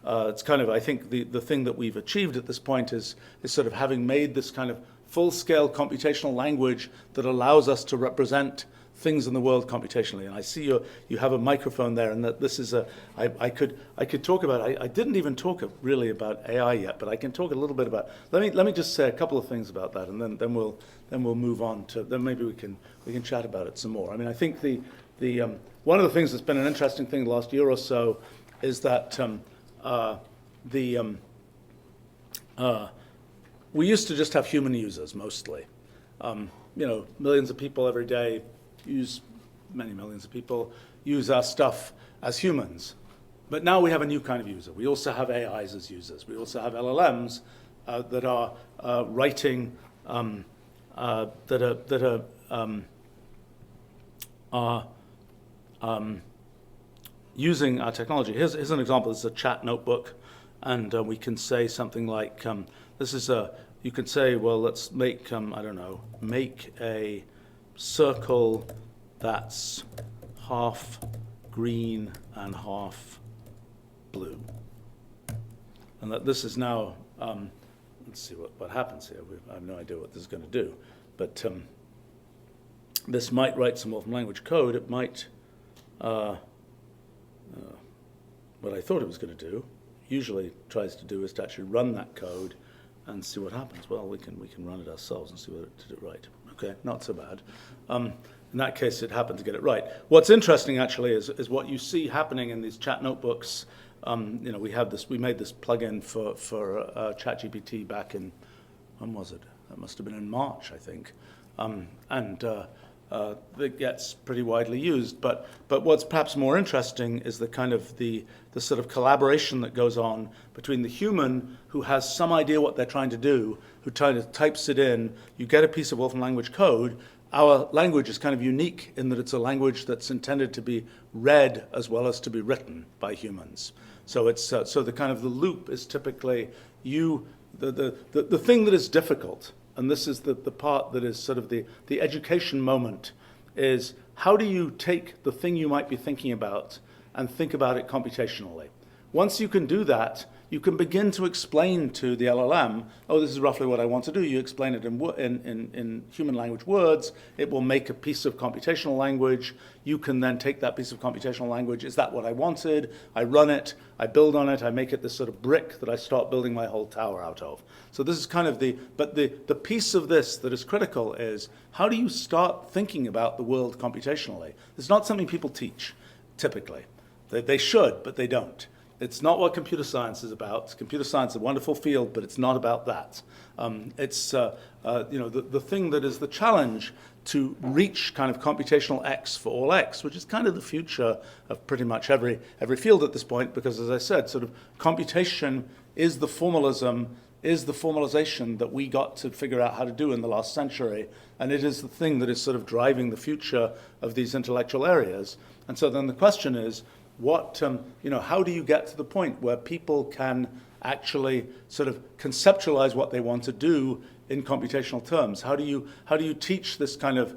it's kind of, I think the thing that we've achieved at this point is sort of having made this kind of full-scale computational language that allows us to represent things in the world computationally. And I see you have a microphone there, and that this is I could talk about, I didn't even talk really about AI yet, but I can talk a little bit about, let me just say a couple of things about that, and then we'll move on to, then maybe we can chat about it some more. I mean, I think the one of the things that's been an interesting thing the last year or so is that we used to just have human users mostly. Millions of people every day many millions of people use our stuff as humans. But now we have a new kind of user. We also have AIs as users. We also have LLMs that are writing, that are using our technology. Here's an example. This is a chat notebook, and we can say something like, you can say, well, let's make, make a circle that's half green and half blue. And that this is now, let's see what happens here. I have no idea what this is going to do. But this might write some Wolfram language code. It might, what I thought it was going to do, usually tries to do is to actually run that code and see what happens. Well, we can run it ourselves and see whether it did it right. Okay, not so bad. In that case, it happened to get it right. What's interesting, actually, is what you see happening in these chat notebooks. We made this plugin for ChatGPT back in, when was it? That must have been in March, I think. It gets pretty widely used. But what's perhaps more interesting is the kind of the sort of collaboration that goes on between the human who has some idea what they're trying to do, who types it in. You get a piece of Wolfram language code. Our language is kind of unique in that it's a language that's intended to be read as well as to be written by humans. So it's so the kind of the loop is typically the thing that is difficult, and this is the part that is sort of the education moment, is how do you take the thing you might be thinking about and think about it computationally? Once you can do that, you can begin to explain to the LLM, oh, this is roughly what I want to do. You explain it in human language words. It will make a piece of computational language. You can then take that piece of computational language. Is that what I wanted? I run it. I build on it. I make it this sort of brick that I start building my whole tower out of. So this is kind of the piece of this that is critical is how do you start thinking about the world computationally? It's not something people teach, typically. They should, but they don't. It's not what computer science is about. Computer science is a wonderful field, but it's not about that. It's the thing that is the challenge to reach kind of computational X for all X, which is kind of the future of pretty much every field at this point, because as I said, sort of computation is the formalism, is the formalization that we got to figure out how to do in the last century, and it is the thing that is sort of driving the future of these intellectual areas. And so then the question is, how do you get to the point where people can actually sort of conceptualize what they want to do in computational terms? How do you teach this kind of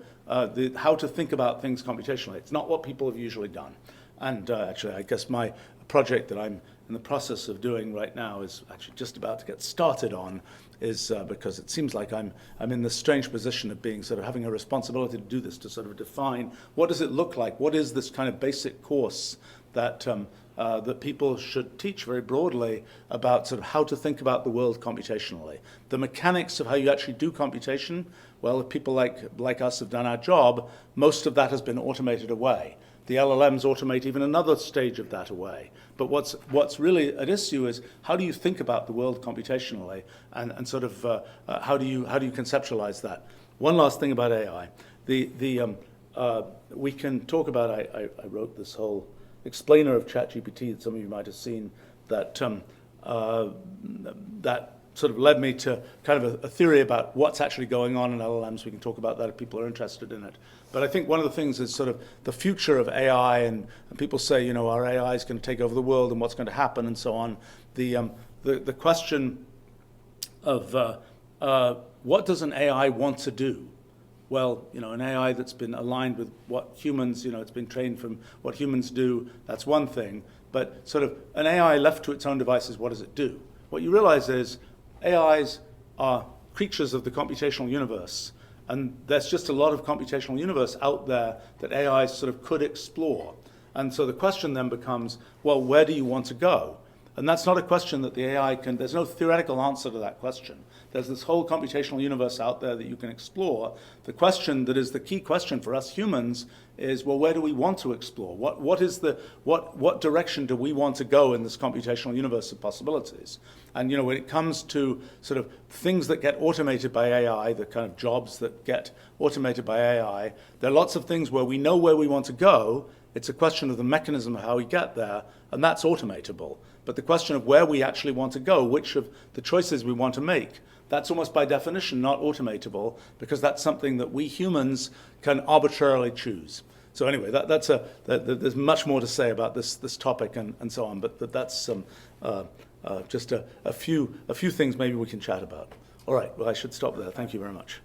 how to think about things computationally? It's not what people have usually done. And actually, I guess my project that I'm in the process of doing right now is actually just about to get started on, is because it seems like I'm in this strange position of being sort of having a responsibility to do this, to sort of define what does it look like, what is this kind of basic course that that people should teach very broadly about sort of how to think about the world computationally. The mechanics of how you actually do computation, well, if people like us have done our job, most of that has been automated away. The LLMs automate even another stage of that away. But what's really at issue is how do you think about the world computationally, and sort of how do you conceptualize that? One last thing about AI. We can talk about, I wrote this whole explainer of ChatGPT that some of you might have seen, that sort of led me to kind of a theory about what's actually going on in LLMs. We can talk about that if people are interested in it. But I think one of the things is sort of the future of AI, and people say, you know, our AI is going to take over the world and what's going to happen and so on. The question of what does an AI want to do? Well, you know, an AI that's been aligned with what humans, you know, it's been trained from what humans do, that's one thing. But sort of an AI left to its own devices, what does it do? What you realize is AIs are creatures of the computational universe. And there's just a lot of computational universe out there that AIs sort of could explore. And so the question then becomes, well, where do you want to go? And that's not a question that the AI can, there's no theoretical answer to that question. There's this whole computational universe out there that you can explore. The question that is the key question for us humans is, well, where do we want to explore? What direction do we want to go in this computational universe of possibilities? And you know, when it comes to sort of things that get automated by AI, the kind of jobs that get automated by AI, there are lots of things where we know where we want to go. It's a question of the mechanism of how we get there, and that's automatable. But the question of where we actually want to go, which of the choices we want to make, that's almost by definition not automatable, because that's something that we humans can arbitrarily choose. So anyway, there's much more to say about this topic and so on, but that's just a few things maybe we can chat about. All right, well, I should stop there. Thank you very much.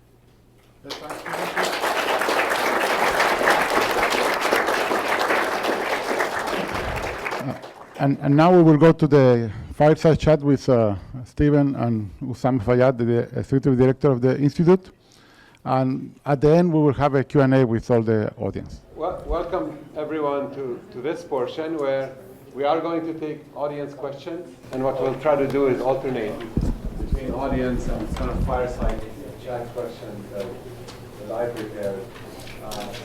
And now we will go to the fireside chat with Stephen and Usama Fayyad, the Executive Director of the Institute. And at the end, we will have a Q&A with all the audience. Well, welcome everyone to this portion where we are going to take audience questions. And what we'll try to do is alternate between audience and kind of fireside chat questions that I prepared.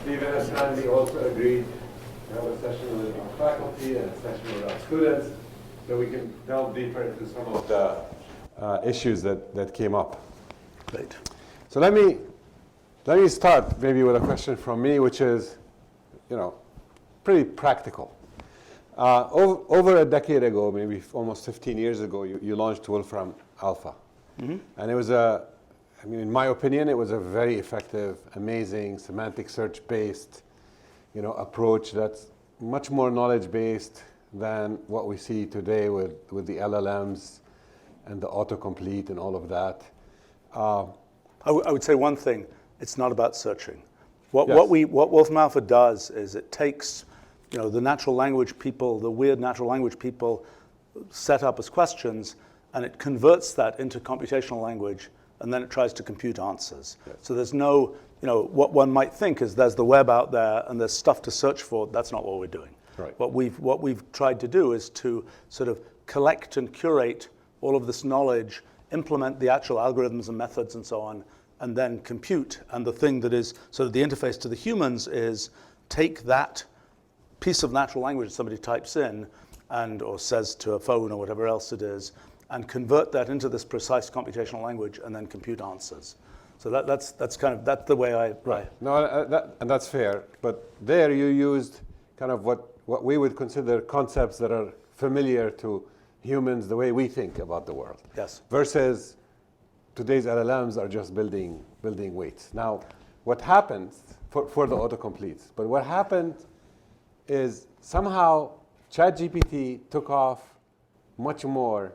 Stephen has kindly also agreed to have a session with our faculty and a session with our students so we can delve deeper into some of the issues that came up. Great. So let me start maybe with a question from me, which is, you know, pretty practical. Over a decade ago, maybe almost 15 years ago, you launched Wolfram Alpha. Mm-hmm. And it was in my opinion, it was a very effective, amazing, semantic search-based, you know, approach that's much more knowledge-based than what we see today with the LLMs and the autocomplete and all of that. I would say one thing, it's not about searching. What Yes. what Wolfram Alpha does is it takes, you know, the natural language people, the weird natural language people set up as questions, and it converts that into computational language, and then it tries to compute answers. Yes. So there's no, you know, what one might think is there's the web out there and there's stuff to search for. That's not what we're doing. Right. What we've tried to do is to sort of collect and curate all of this knowledge, implement the actual algorithms and methods and so on, and then compute. And the thing that is sort of the interface to the humans is take that piece of natural language that somebody types in or says to a phone or whatever else it is, and convert that into this precise computational language and then compute answers. So that's the way I... Right. No, and that's fair. But there you used kind of what we would consider concepts that are familiar to humans, the way we think about the world. Yes. Versus today's LLMs are just building weights. Now, what happens for the autocompletes, but what happened is somehow ChatGPT took off much more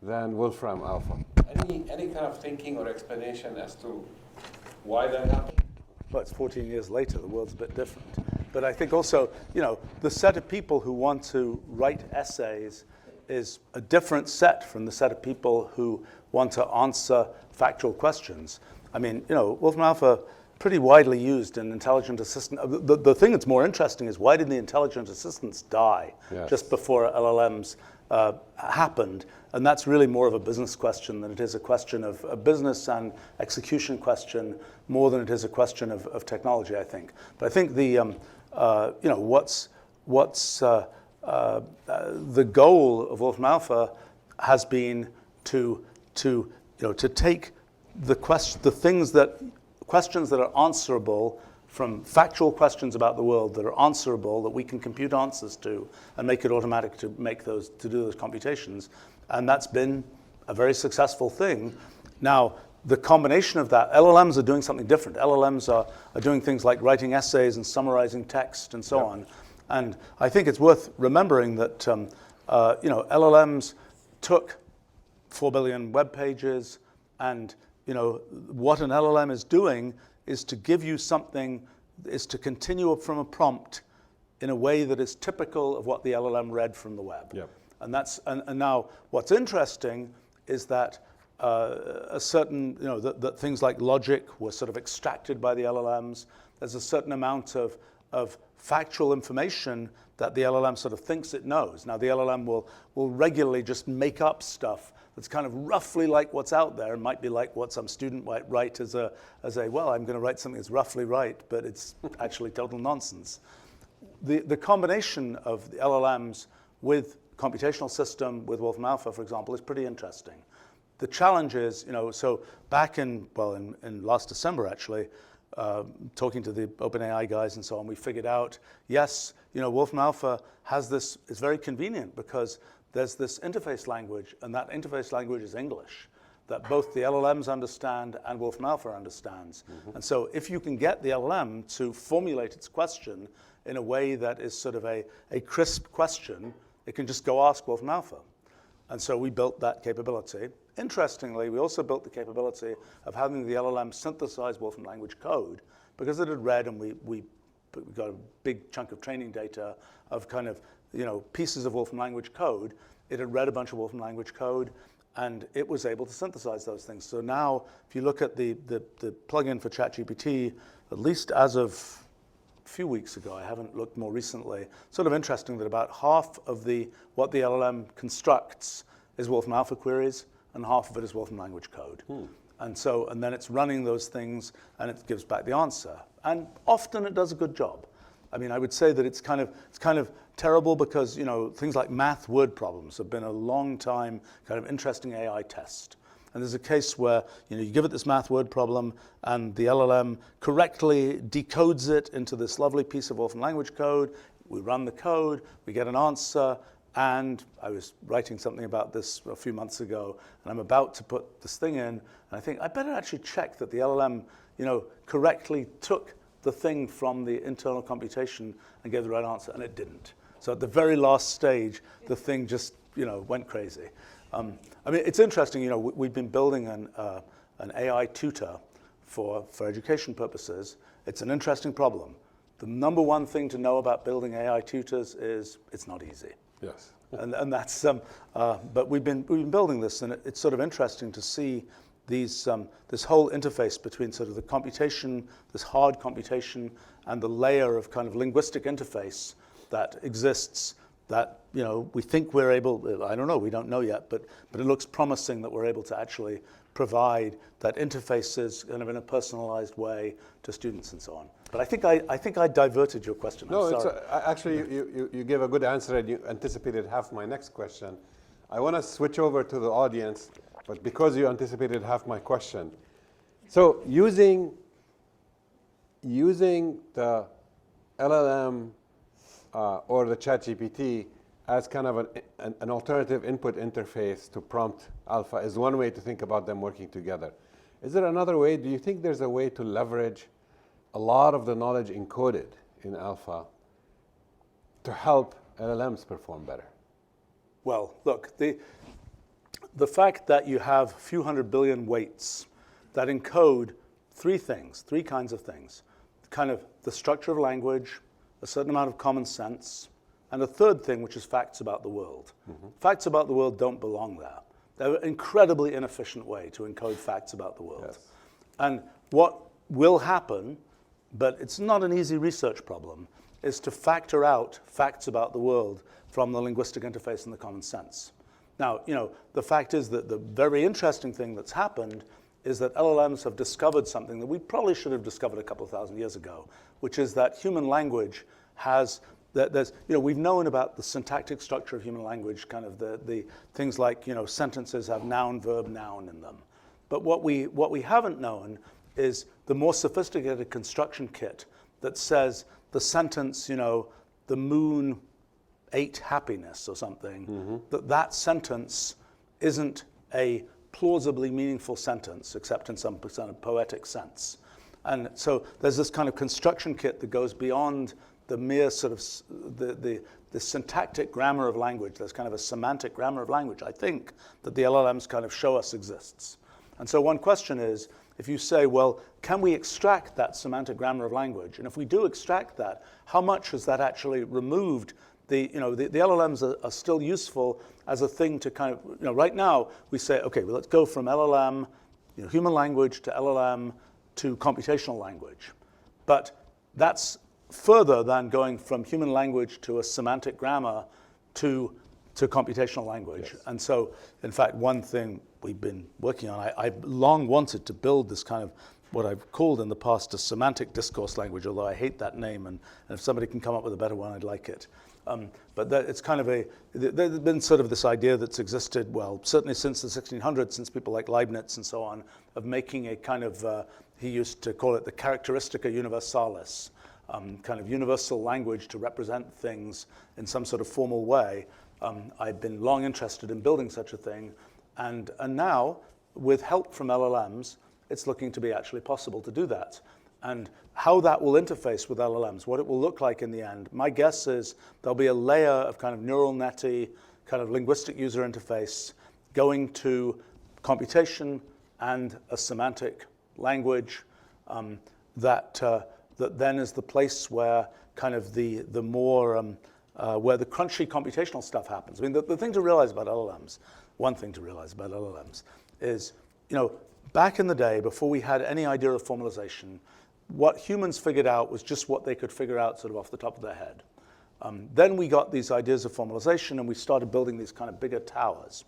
than Wolfram Alpha. Any kind of thinking or explanation as to why that happened? Well, it's 14 years later, the world's a bit different. But I think also, you know, the set of people who want to write essays is a different set from the set of people who want to answer factual questions. I mean, you know, Wolfram Alpha, pretty widely used in intelligent assistant. The thing that's more interesting is why did the intelligent assistants die just before LLMs happened? And that's really more of a business question than it is a question of a business and execution question, more than it is a question of technology, I think. But I think the, you know, what's the goal of Wolfram Alpha has been to take questions that are answerable from factual questions about the world that are answerable, that we can compute answers to, and make it automatic to do those computations. And that's been a very successful thing. Now, the combination of that, LLMs are doing something different. LLMs are doing things like writing essays and summarizing text and so on. And I think it's worth remembering that LLMs took 4 billion web pages, and what an LLM is doing is to give you something, is to continue from a prompt in a way that is typical of what the LLM read from the web. Yep. And now what's interesting is that a certain, that things like logic were sort of extracted by the LLMs. There's a certain amount of factual information that the LLM sort of thinks it knows. Now the LLM will regularly just make up stuff that's kind of roughly like what's out there. It might be like what some student might write as a well, I'm going to write something that's roughly right, but it's actually total nonsense. The combination of the LLMs with computational system, with Wolfram Alpha, for example, is pretty interesting. The challenge is, so back in last December, actually, talking to the OpenAI guys and so on, we figured out, yes, Wolfram Alpha has this, it's very convenient because there's this interface language, and that interface language is English, that both the LLMs understand and Wolfram Alpha understands. Mm-hmm. And so if you can get the LLM to formulate its question in a way that is sort of a crisp question, it can just go ask Wolfram Alpha. And so we built that capability. Interestingly, we also built the capability of having the LLM synthesize Wolfram language code, because it had read, and we got a big chunk of training data of kind of pieces of Wolfram language code. It had read a bunch of Wolfram language code, and it was able to synthesize those things. So now, if you look at the plugin for ChatGPT, at least as of a few weeks ago, I haven't looked more recently, sort of interesting that about half of what the LLM constructs is Wolfram Alpha queries, and half of it is Wolfram language code. And then it's running those things, and it gives back the answer. And often it does a good job. I mean, I would say that it's kind of terrible because things like math word problems have been a long time kind of interesting AI test. And there's a case where you give it this math word problem, and the LLM correctly decodes it into this lovely piece of Wolfram language code. We run the code, we get an answer, and I was writing something about this a few months ago, and I'm about to put this thing in, and I think I better actually check that the LLM, correctly took the thing from the internal computation and gave the right answer, and it didn't. So at the very last stage, the thing just, went crazy. I mean, it's interesting, we've been building an AI tutor for education purposes. It's an interesting problem. The number one thing to know about building AI tutors is it's not easy. Yes. and that's, but we've been building this, and it's sort of interesting to see this whole interface between sort of the computation, this hard computation, and the layer of kind of linguistic interface that exists that, we think we're able, I don't know, we don't know yet, but it looks promising that we're able to actually provide that interfaces kind of in a personalized way to students and so on. But I think I diverted your question. No, I'm sorry. Actually, you gave a good answer, and you anticipated half my next question. I want to switch over to the audience, but because you anticipated half my question. So using the LLM or the ChatGPT as kind of an alternative input interface to prompt alpha is one way to think about them working together. Is there another way? Do you think there's a way to leverage a lot of the knowledge encoded in alpha to help LLMs perform better? Well, look, the fact that you have a few hundred billion weights that encode three kinds of things, kind of the structure of language, a certain amount of common sense, and a third thing, which is facts about the world. Mm-hmm. Facts about the world don't belong there. They're an incredibly inefficient way to encode facts about the world. Yes. And what will happen, but it's not an easy research problem, is to factor out facts about the world from the linguistic interface and the common sense. Now, the fact is that the very interesting thing that's happened is that LLMs have discovered something that we probably should have discovered a couple of thousand years ago, which is that human language has, we've known about the syntactic structure of human language, kind of the things like, sentences have noun, verb, noun in them. But what we haven't known is the more sophisticated construction kit that says the sentence, the moon ate happiness or something, that sentence isn't a plausibly meaningful sentence, except in some kind of poetic sense. And so there's this kind of construction kit that goes beyond the mere sort of the syntactic grammar of language. There's kind of a semantic grammar of language, I think, that the LLMs kind of show us exists. And so one question is, if you say, well, can we extract that semantic grammar of language? And if we do extract that, how much has that actually removed the LLMs are still useful as a thing to kind of, right now we say, okay, well, let's go from LLM, human language to LLM to computational language. But that's further than going from human language to a semantic grammar to computational language. Yes. And so, in fact, one thing we've been working on, I've long wanted to build this kind of what I've called in the past a semantic discourse language, although I hate that name, and if somebody can come up with a better one, I'd like it. But it's kind of there's been sort of this idea that's existed, well, certainly since the 1600s, since people like Leibniz and so on, of making a kind of, he used to call it the characteristica universalis, kind of universal language to represent things in some sort of formal way. I've been long interested in building such a thing, and now, with help from LLMs, it's looking to be actually possible to do that. And how that will interface with LLMs, what it will look like in the end, my guess is there'll be a layer of kind of neural netty, kind of linguistic user interface going to computation and a semantic language that then is the place where kind of the more, where the crunchy computational stuff happens. I mean, the thing to realize about LLMs, one thing to realize about LLMs is, back in the day, before we had any idea of formalization, what humans figured out was just what they could figure out sort of off the top of their head. Then we got these ideas of formalization, and we started building these kind of bigger towers.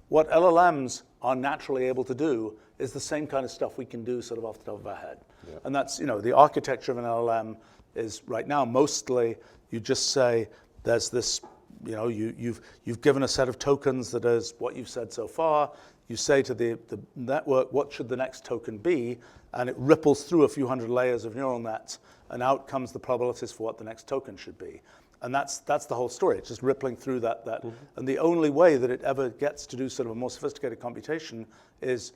What LLMs are naturally able to do is the same kind of stuff we can do sort of off the top of our head. Yeah. And that's, the architecture of an LLM is right now mostly you just say there's this, you've given a set of tokens that is what you've said so far. You say to the network, what should the next token be? And it ripples through a few hundred layers of neural nets, and out comes the probabilities for what the next token should be. And that's the whole story. It's just rippling through that. Mm-hmm. And the only way that it ever gets to do sort of a more sophisticated computation is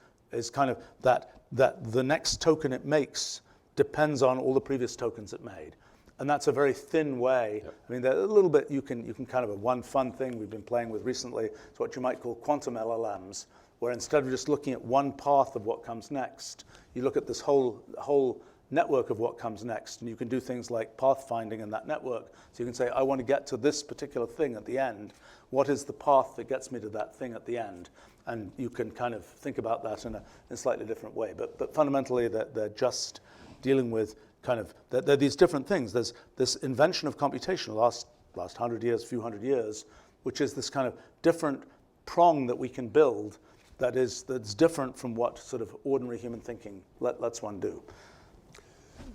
kind of that the next token it makes depends on all the previous tokens it made. And that's a very thin way. Yep. I mean, a little bit, you can kind of, one fun thing we've been playing with recently is what you might call quantum LLMs, where instead of just looking at one path of what comes next, you look at this whole network of what comes next, and you can do things like path finding in that network. So you can say, I want to get to this particular thing at the end. What is the path that gets me to that thing at the end? And you can kind of think about that in a slightly different way. But fundamentally, they're just dealing with kind of, there are these different things. There's this invention of computation last 100 years, few hundred years, which is this kind of different prong that we can build that's different from what sort of ordinary human thinking lets one do.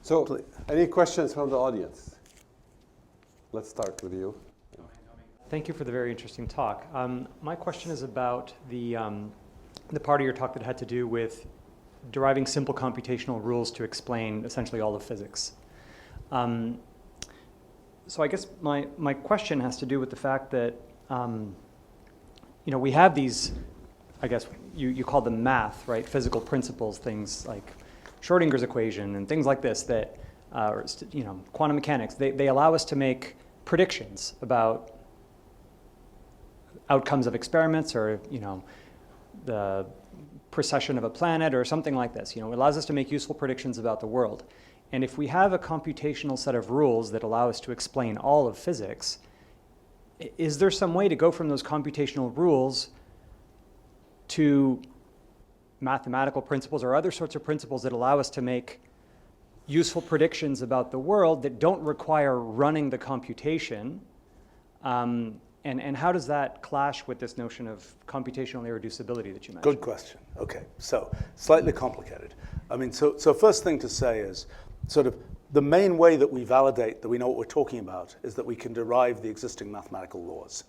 So, please. Any questions from the audience? Let's start with you. Thank you for the very interesting talk. My question is about the part of your talk that had to do with deriving simple computational rules to explain essentially all of physics. So I guess my question has to do with the fact that we have these, I guess you call them math, right? Physical principles, things like Schrödinger's equation and things like this that, quantum mechanics, they allow us to make predictions about outcomes of experiments or, the precession of a planet or something like this. It allows us to make useful predictions about the world. And if we have a computational set of rules that allow us to explain all of physics, is there some way to go from those computational rules to mathematical principles or other sorts of principles that allow us to make useful predictions about the world that don't require running the computation? And how does that clash with this notion of computational irreducibility that you mentioned? Good question. Okay, so slightly complicated. I mean, so first thing to say is sort of the main way that we validate that we know what we're talking about is that we can derive the existing mathematical laws.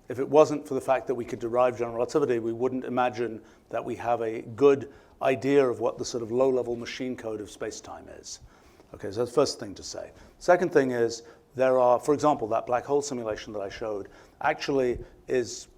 If it wasn't for the fact that we could derive general relativity, we wouldn't imagine that we have a good idea of what the sort of low-level machine code of space-time is. Okay, so that's the first thing to say. Second thing is there are, for example, that black hole simulation that I showed actually it's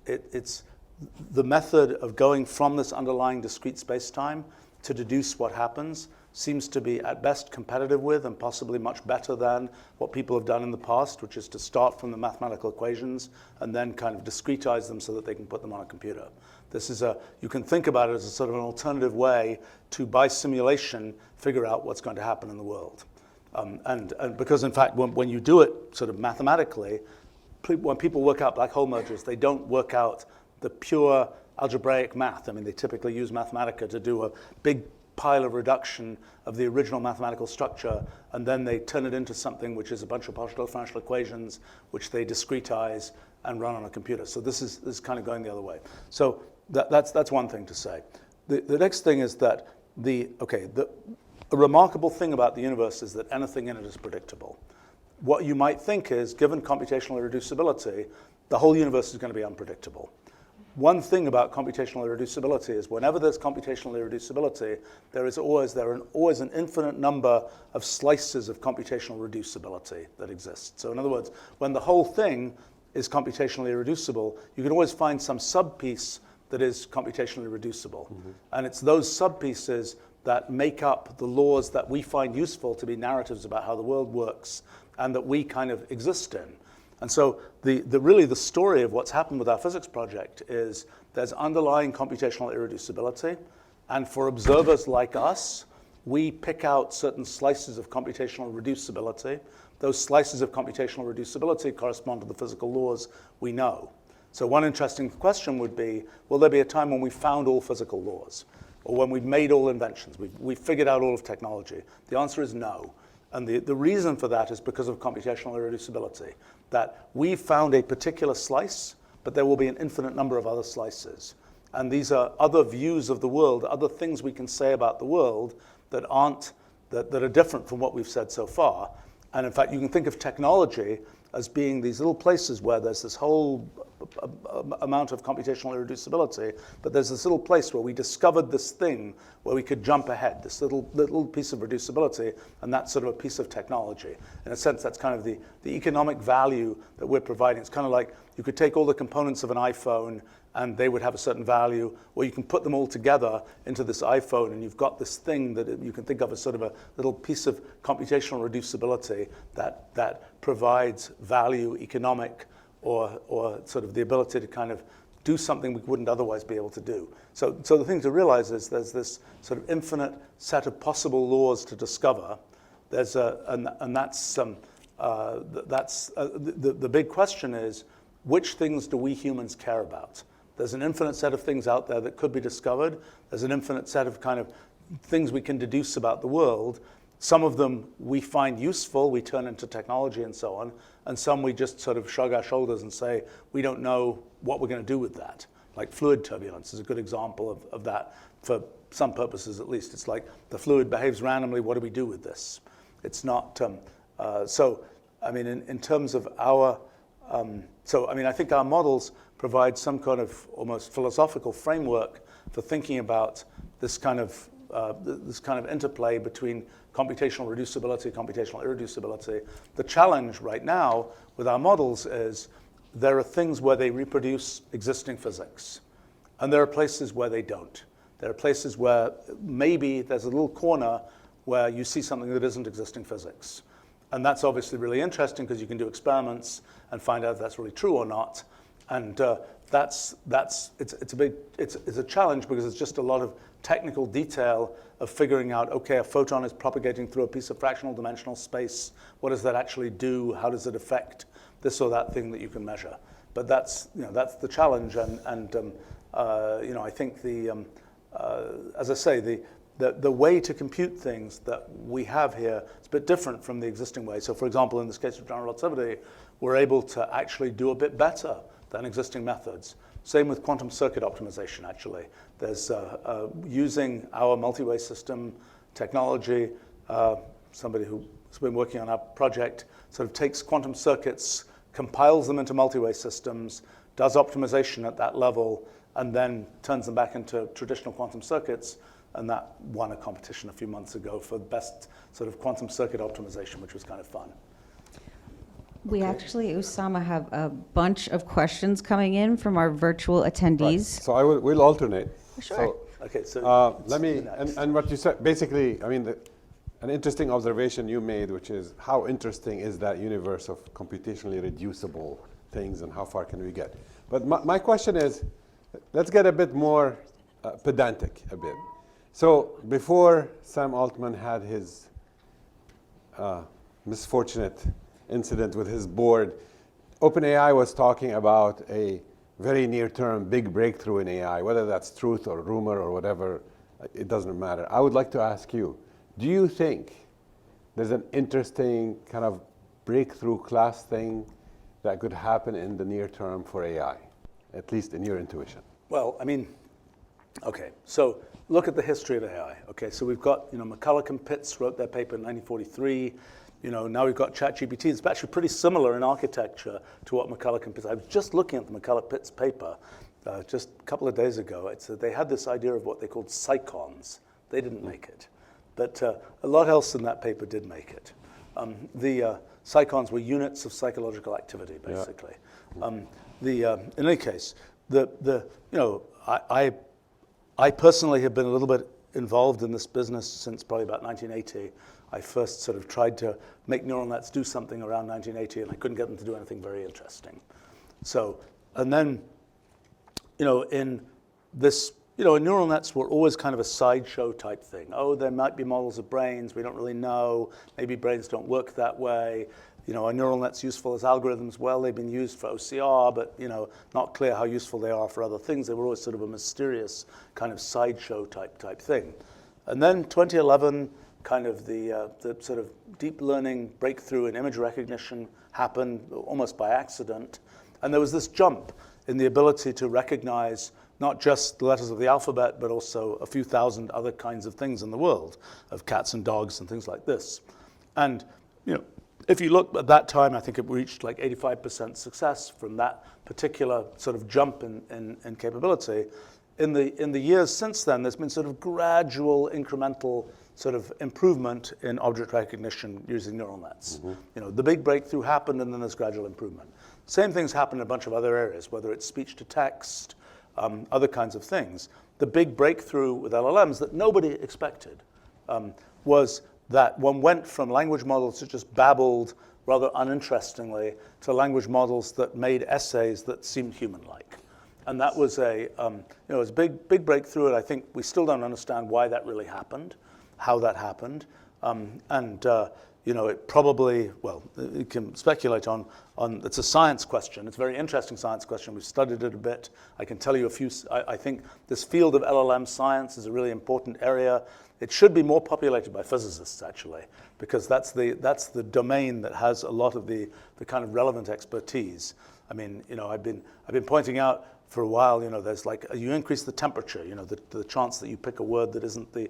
the method of going from this underlying discrete space-time to deduce what happens seems to be at best competitive with and possibly much better than what people have done in the past, which is to start from the mathematical equations and then kind of discretize them so that they can put them on a computer. This is you can think about it as a sort of an alternative way to, by simulation, figure out what's going to happen in the world. And because, in fact, when you do it sort of mathematically, when people work out black hole mergers, they don't work out the pure algebraic math. I mean, they typically use Mathematica to do a big pile of reduction of the original mathematical structure, and then they turn it into something which is a bunch of partial differential equations, which they discretize and run on a computer. So this is kind of going the other way. So that's one thing to say. The next thing is that a remarkable thing about the universe is that anything in it is predictable. What you might think is, given computational irreducibility, the whole universe is going to be unpredictable. One thing about computational irreducibility is whenever there's computational irreducibility, there are always an infinite number of slices of computational reducibility that exist. So in other words, when the whole thing is computationally irreducible, you can always find some subpiece that is computationally reducible. Mm-hmm. And it's those subpieces that make up the laws that we find useful to be narratives about how the world works and that we kind of exist in. And so really the story of what's happened with our physics project is there's underlying computational irreducibility, and for observers like us, we pick out certain slices of computational reducibility. Those slices of computational reducibility correspond to the physical laws we know. So one interesting question would be, will there be a time when we found all physical laws? Or when we've made all inventions, we've figured out all of technology? The answer is no. And the reason for that is because of computational irreducibility, that we found a particular slice, but there will be an infinite number of other slices. And these are other views of the world, other things we can say about the world that are different from what we've said so far. And in fact, you can think of technology as being these little places where there's this whole amount of computational irreducibility, but there's this little place where we discovered this thing where we could jump ahead, this little piece of reducibility, and that's sort of a piece of technology. In a sense, that's kind of the economic value that we're providing. It's kind of like you could take all the components of an iPhone and they would have a certain value, or you can put them all together into this iPhone and you've got this thing that you can think of as sort of a little piece of computational reducibility that provides value, economic, or sort of the ability to kind of do something we wouldn't otherwise be able to do. So the thing to realize is there's this sort of infinite set of possible laws to discover. There's the big question is, which things do we humans care about? There's an infinite set of things out there that could be discovered. There's an infinite set of kind of things we can deduce about the world. Some of them we find useful, we turn into technology and so on, and some we just sort of shrug our shoulders and say, we don't know what we're going to do with that. Like fluid turbulence is a good example of that, for some purposes at least. It's like the fluid behaves randomly, what do we do with this? It's not, so I mean, in terms of our, I think our models provide some kind of almost philosophical framework for thinking about this kind of interplay between computational reducibility, computational irreducibility. The challenge right now with our models is there are things where they reproduce existing physics, and there are places where they don't. There are places where maybe there's a little corner where you see something that isn't existing physics. And that's obviously really interesting because you can do experiments and find out if that's really true or not. And it's a challenge because it's just a lot of technical detail of figuring out, okay, a photon is propagating through a piece of fractional dimensional space. What does that actually do? How does it affect this or that thing that you can measure? But that's the challenge. And I think as I say, the way to compute things that we have here is a bit different from the existing way. So for example, in this case of general relativity, we're able to actually do a bit better than existing methods. Same with quantum circuit optimization, actually. There's using our multi-way system technology, somebody who's been working on our project sort of takes quantum circuits, compiles them into multi-way systems, does optimization at that level, and then turns them back into traditional quantum circuits. And that won a competition a few months ago for the best sort of quantum circuit optimization, which was kind of fun. We actually, Usama, have a bunch of questions coming in from our virtual attendees. So we'll alternate. Sure. So, Okay, so let me, and what you said, basically, I mean, an interesting observation you made, which is how interesting is that universe of computationally reducible things and how far can we get? But my question is, let's get a bit more pedantic a bit. So before Sam Altman had his misfortunate incident with his board, OpenAI was talking about a very near-term big breakthrough in AI, whether that's truth or rumor or whatever, it doesn't matter. I would like to ask you, do you think there's an interesting kind of breakthrough class thing that could happen in the near term for AI, at least in your intuition? Well, I mean, okay, so look at the history of AI. Okay, so we've got, McCulloch and Pitts wrote their paper in 1943. Now we've got ChatGPT. It's actually pretty similar in architecture to what McCulloch and Pitts. I was just looking at the McCulloch-Pitts paper just a couple of days ago. They had this idea of what they called psychons. They didn't make it, but a lot else in that paper did make it. The psychons were units of psychological activity, basically. Yeah. In any case, I personally have been a little bit involved in this business since probably about 1980. I first sort of tried to make neural nets do something around 1980, and I couldn't get them to do anything very interesting. So, and then, in this, neural nets were always kind of a sideshow type thing. Oh, there might be models of brains. We don't really know. Maybe brains don't work that way. Are neural nets useful as algorithms? Well, they've been used for OCR, but not clear how useful they are for other things. They were always sort of a mysterious kind of sideshow type thing. And then 2011, kind of the sort of deep learning breakthrough in image recognition happened almost by accident. And there was this jump in the ability to recognize not just the letters of the alphabet, but also a few thousand other kinds of things in the world, of cats and dogs and things like this. And if you look at that time, I think it reached like 85% success from that particular sort of jump in capability. In the years since then, there's been sort of gradual incremental sort of improvement in object recognition using neural nets. Mm-hmm. The big breakthrough happened, and then there's gradual improvement. Same things happen in a bunch of other areas, whether it's speech to text, other kinds of things. The big breakthrough with LLMs that nobody expected was that one went from language models that just babbled rather uninterestingly to language models that made essays that seemed human-like. And that was it was a big breakthrough, and I think we still don't understand why that really happened, how that happened. It probably, you can speculate on, it's a science question. It's a very interesting science question. We've studied it a bit. I can tell you a few, I think this field of LLM science is a really important area. It should be more populated by physicists, actually, because that's the domain that has a lot of the kind of relevant expertise. I mean, I've been pointing out for a while, there's like, you increase the temperature, the chance that you pick a word that isn't the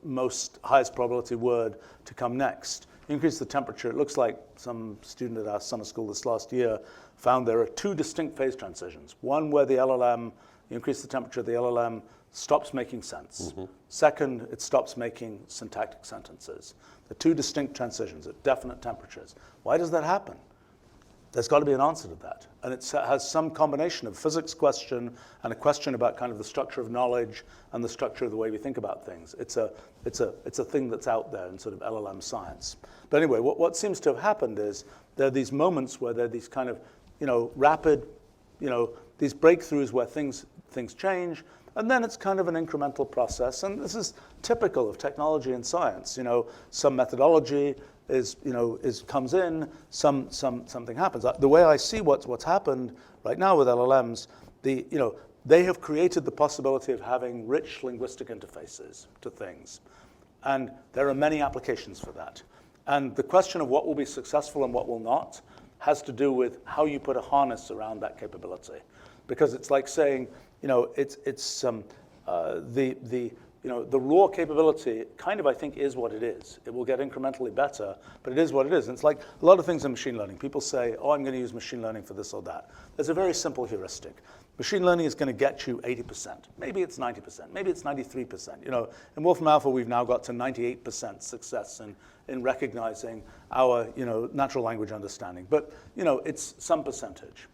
most highest probability word to come next. You increase the temperature. It looks like some student at our summer school this last year found there are two distinct phase transitions. One where the LLM, you increase the temperature, the LLM stops making sense. Mm-hmm. Second, it stops making syntactic sentences. The two distinct transitions at definite temperatures. Why does that happen? There's got to be an answer to that. And it has some combination of physics question and a question about kind of the structure of knowledge and the structure of the way we think about things. It's a thing that's out there in sort of LLM science. But anyway, what seems to have happened is there are these moments where there are these kind of, rapid, these breakthroughs where things change, and then it's kind of an incremental process. And this is typical of technology and science. Some methodology comes in, something happens. The way I see what's happened right now with LLMs, they have created the possibility of having rich linguistic interfaces to things. And there are many applications for that. And the question of what will be successful and what will not has to do with how you put a harness around that capability. Because it's like saying, the the raw capability kind of, I think, is what it is. It will get incrementally better, but it is what it is. And it's like a lot of things in machine learning. People say, oh, I'm going to use machine learning for this or that. There's a very simple heuristic. Machine learning is going to get you 80%. Maybe it's 90%. Maybe it's 93%. In Wolfram Alpha, we've now got to 98% success in recognizing our, natural language understanding. But, it's some percentage.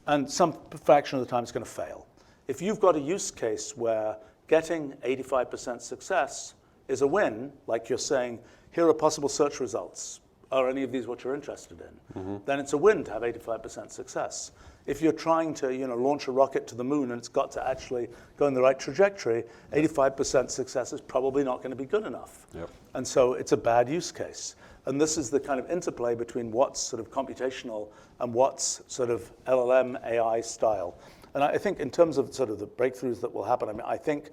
And some fraction of the time it's going to fail. If you've got a use case where getting 85% success is a win, like you're saying, here are possible search results. Are any of these what you're interested in? Then it's a win to have 85% success. If you're trying to launch a rocket to the moon and it's got to actually go in the right trajectory, 85% success is probably not going to be good enough. Yep. And so it's a bad use case. And this is the kind of interplay between what's sort of computational and what's sort of LLM AI style. And I think in terms of sort of the breakthroughs that will happen, I think,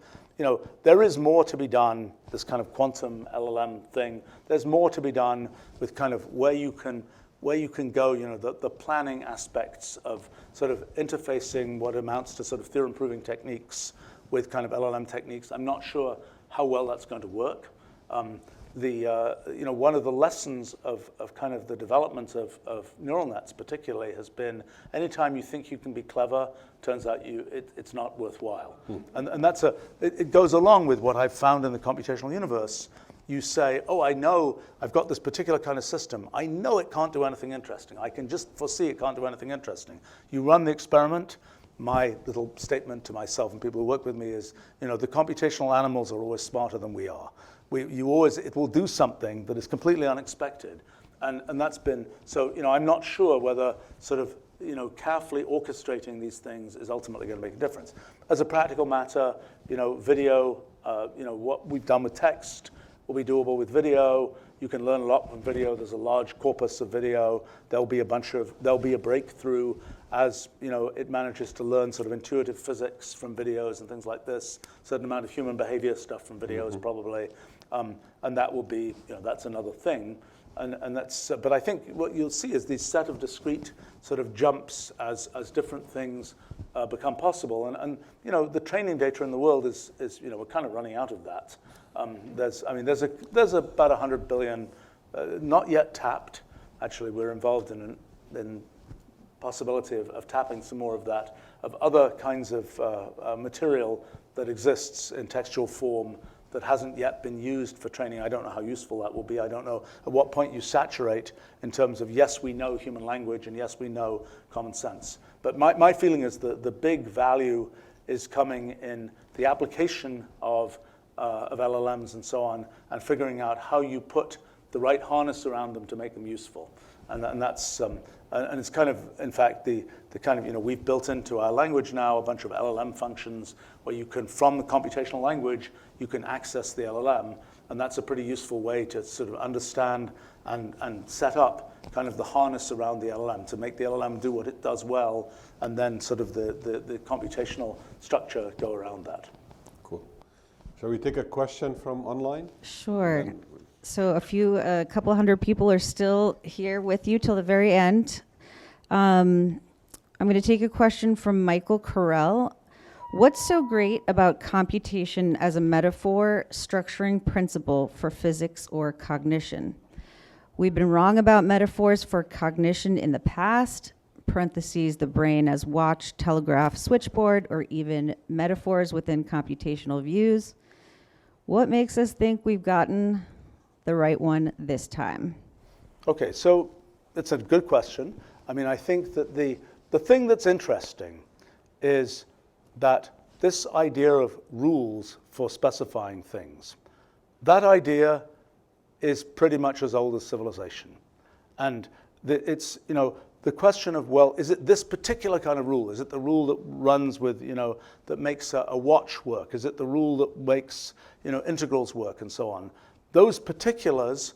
there is more to be done, this kind of quantum LLM thing. There's more to be done with kind of where you can go, the planning aspects of sort of interfacing what amounts to sort of theorem-proving techniques with kind of LLM techniques. I'm not sure how well that's going to work. One of the lessons of kind of the development of neural nets particularly has been anytime you think you can be clever, turns out it's not worthwhile. And it goes along with what I've found in the computational universe. You say, oh, I know I've got this particular kind of system. I know it can't do anything interesting. I can just foresee it can't do anything interesting. You run the experiment. My little statement to myself and people who work with me is, the computational animals are always smarter than we are. It will do something that is completely unexpected. And that's been, so, I'm not sure whether sort of, carefully orchestrating these things is ultimately going to make a difference. As a practical matter, video, what we've done with text will be doable with video. You can learn a lot from video. There's a large corpus of video. There'll be a breakthrough as it manages to learn sort of intuitive physics from videos and things like this. A certain amount of human behavior stuff from videos probably, and that will be that's another thing. And that's but I think what you'll see is these set of discrete sort of jumps as different things become possible. And the training data in the world is we're kind of running out of that. There's about 100 billion not yet tapped. Actually, we're involved in possibility of tapping some more of that, of other kinds of material that exists in textual form that hasn't yet been used for training. I don't know how useful that will be. I don't know at what point you saturate in terms of, yes, we know human language, and yes, we know common sense. But my feeling is that the big value is coming in the application of LLMs and so on, and figuring out how you put the right harness around them to make them useful. And that's and it's kind of, in fact, the kind of, we've built into our language now a bunch of LLM functions where you can, from the computational language, you can access the LLM. And that's a pretty useful way to sort of understand and set up kind of the harness around the LLM to make the LLM do what it does well, and then sort of the computational structure go around that. Cool. Shall we take a question from online? Sure. So a couple hundred people are still here with you till the very end. I'm going to take a question from Michael Carell. What's so great about computation as a metaphor structuring principle for physics or cognition? We've been wrong about metaphors for cognition in the past, parentheses, the brain as watch, telegraph, switchboard, or even metaphors within computational views. What makes us think we've gotten the right one this time? Okay, so it's a good question. I mean, I think that the thing that's interesting is that this idea of rules for specifying things, that idea is pretty much as old as civilization. And it's, the question of, well, is it this particular kind of rule? Is it the rule that runs with, that makes a watch work? Is it the rule that makes, integrals work and so on? Those particulars,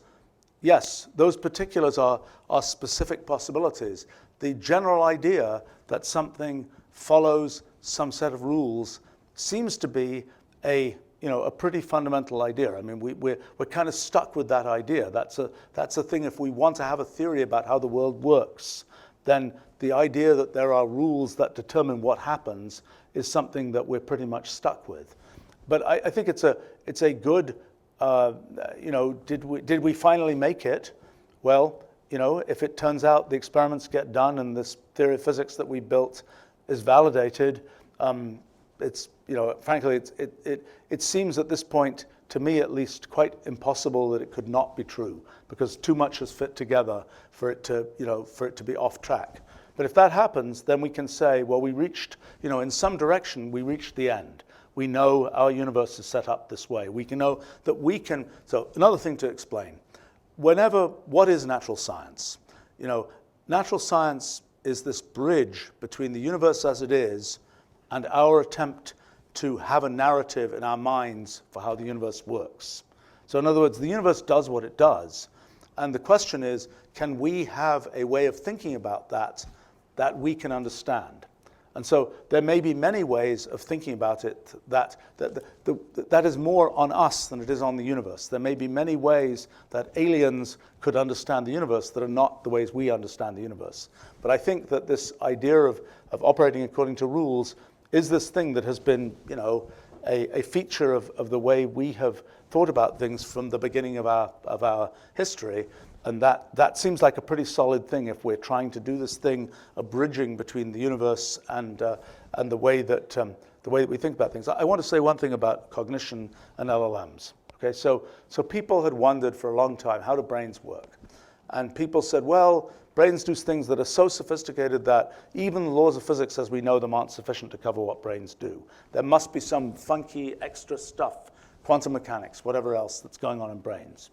yes, those particulars are specific possibilities. The general idea that something follows some set of rules seems to be a pretty fundamental idea. I mean, we're kind of stuck with that idea. That's a thing. If we want to have a theory about how the world works, then the idea that there are rules that determine what happens is something that we're pretty much stuck with. But I think it's it's a good, did we finally make it? Well, if it turns out the experiments get done and this theory of physics that we built is validated, it's, frankly, it seems at this point, to me at least, quite impossible that it could not be true, because too much has fit together for it to, for it to be off track. But if that happens, then we can say, well, we reached, in some direction, we reached the end. We know our universe is set up this way. We can know that we can, so another thing to explain. What is natural science? Natural science is this bridge between the universe as it is and our attempt to have a narrative in our minds for how the universe works. So in other words, the universe does what it does. And the question is, can we have a way of thinking about that we can understand? And so there may be many ways of thinking about it that is more on us than it is on the universe. There may be many ways that aliens could understand the universe that are not the ways we understand the universe. But I think that this idea of operating according to rules is this thing that has been, a feature of the way we have thought about things from the beginning of our history. And that seems like a pretty solid thing if we're trying to do this thing, a bridging between the universe and the way that we think about things. I want to say one thing about cognition and LLMs. Okay, so people had wondered for a long time, how do brains work? And people said, well, brains do things that are so sophisticated that even the laws of physics as we know them aren't sufficient to cover what brains do. There must be some funky extra stuff, quantum mechanics, whatever else that's going on in brains.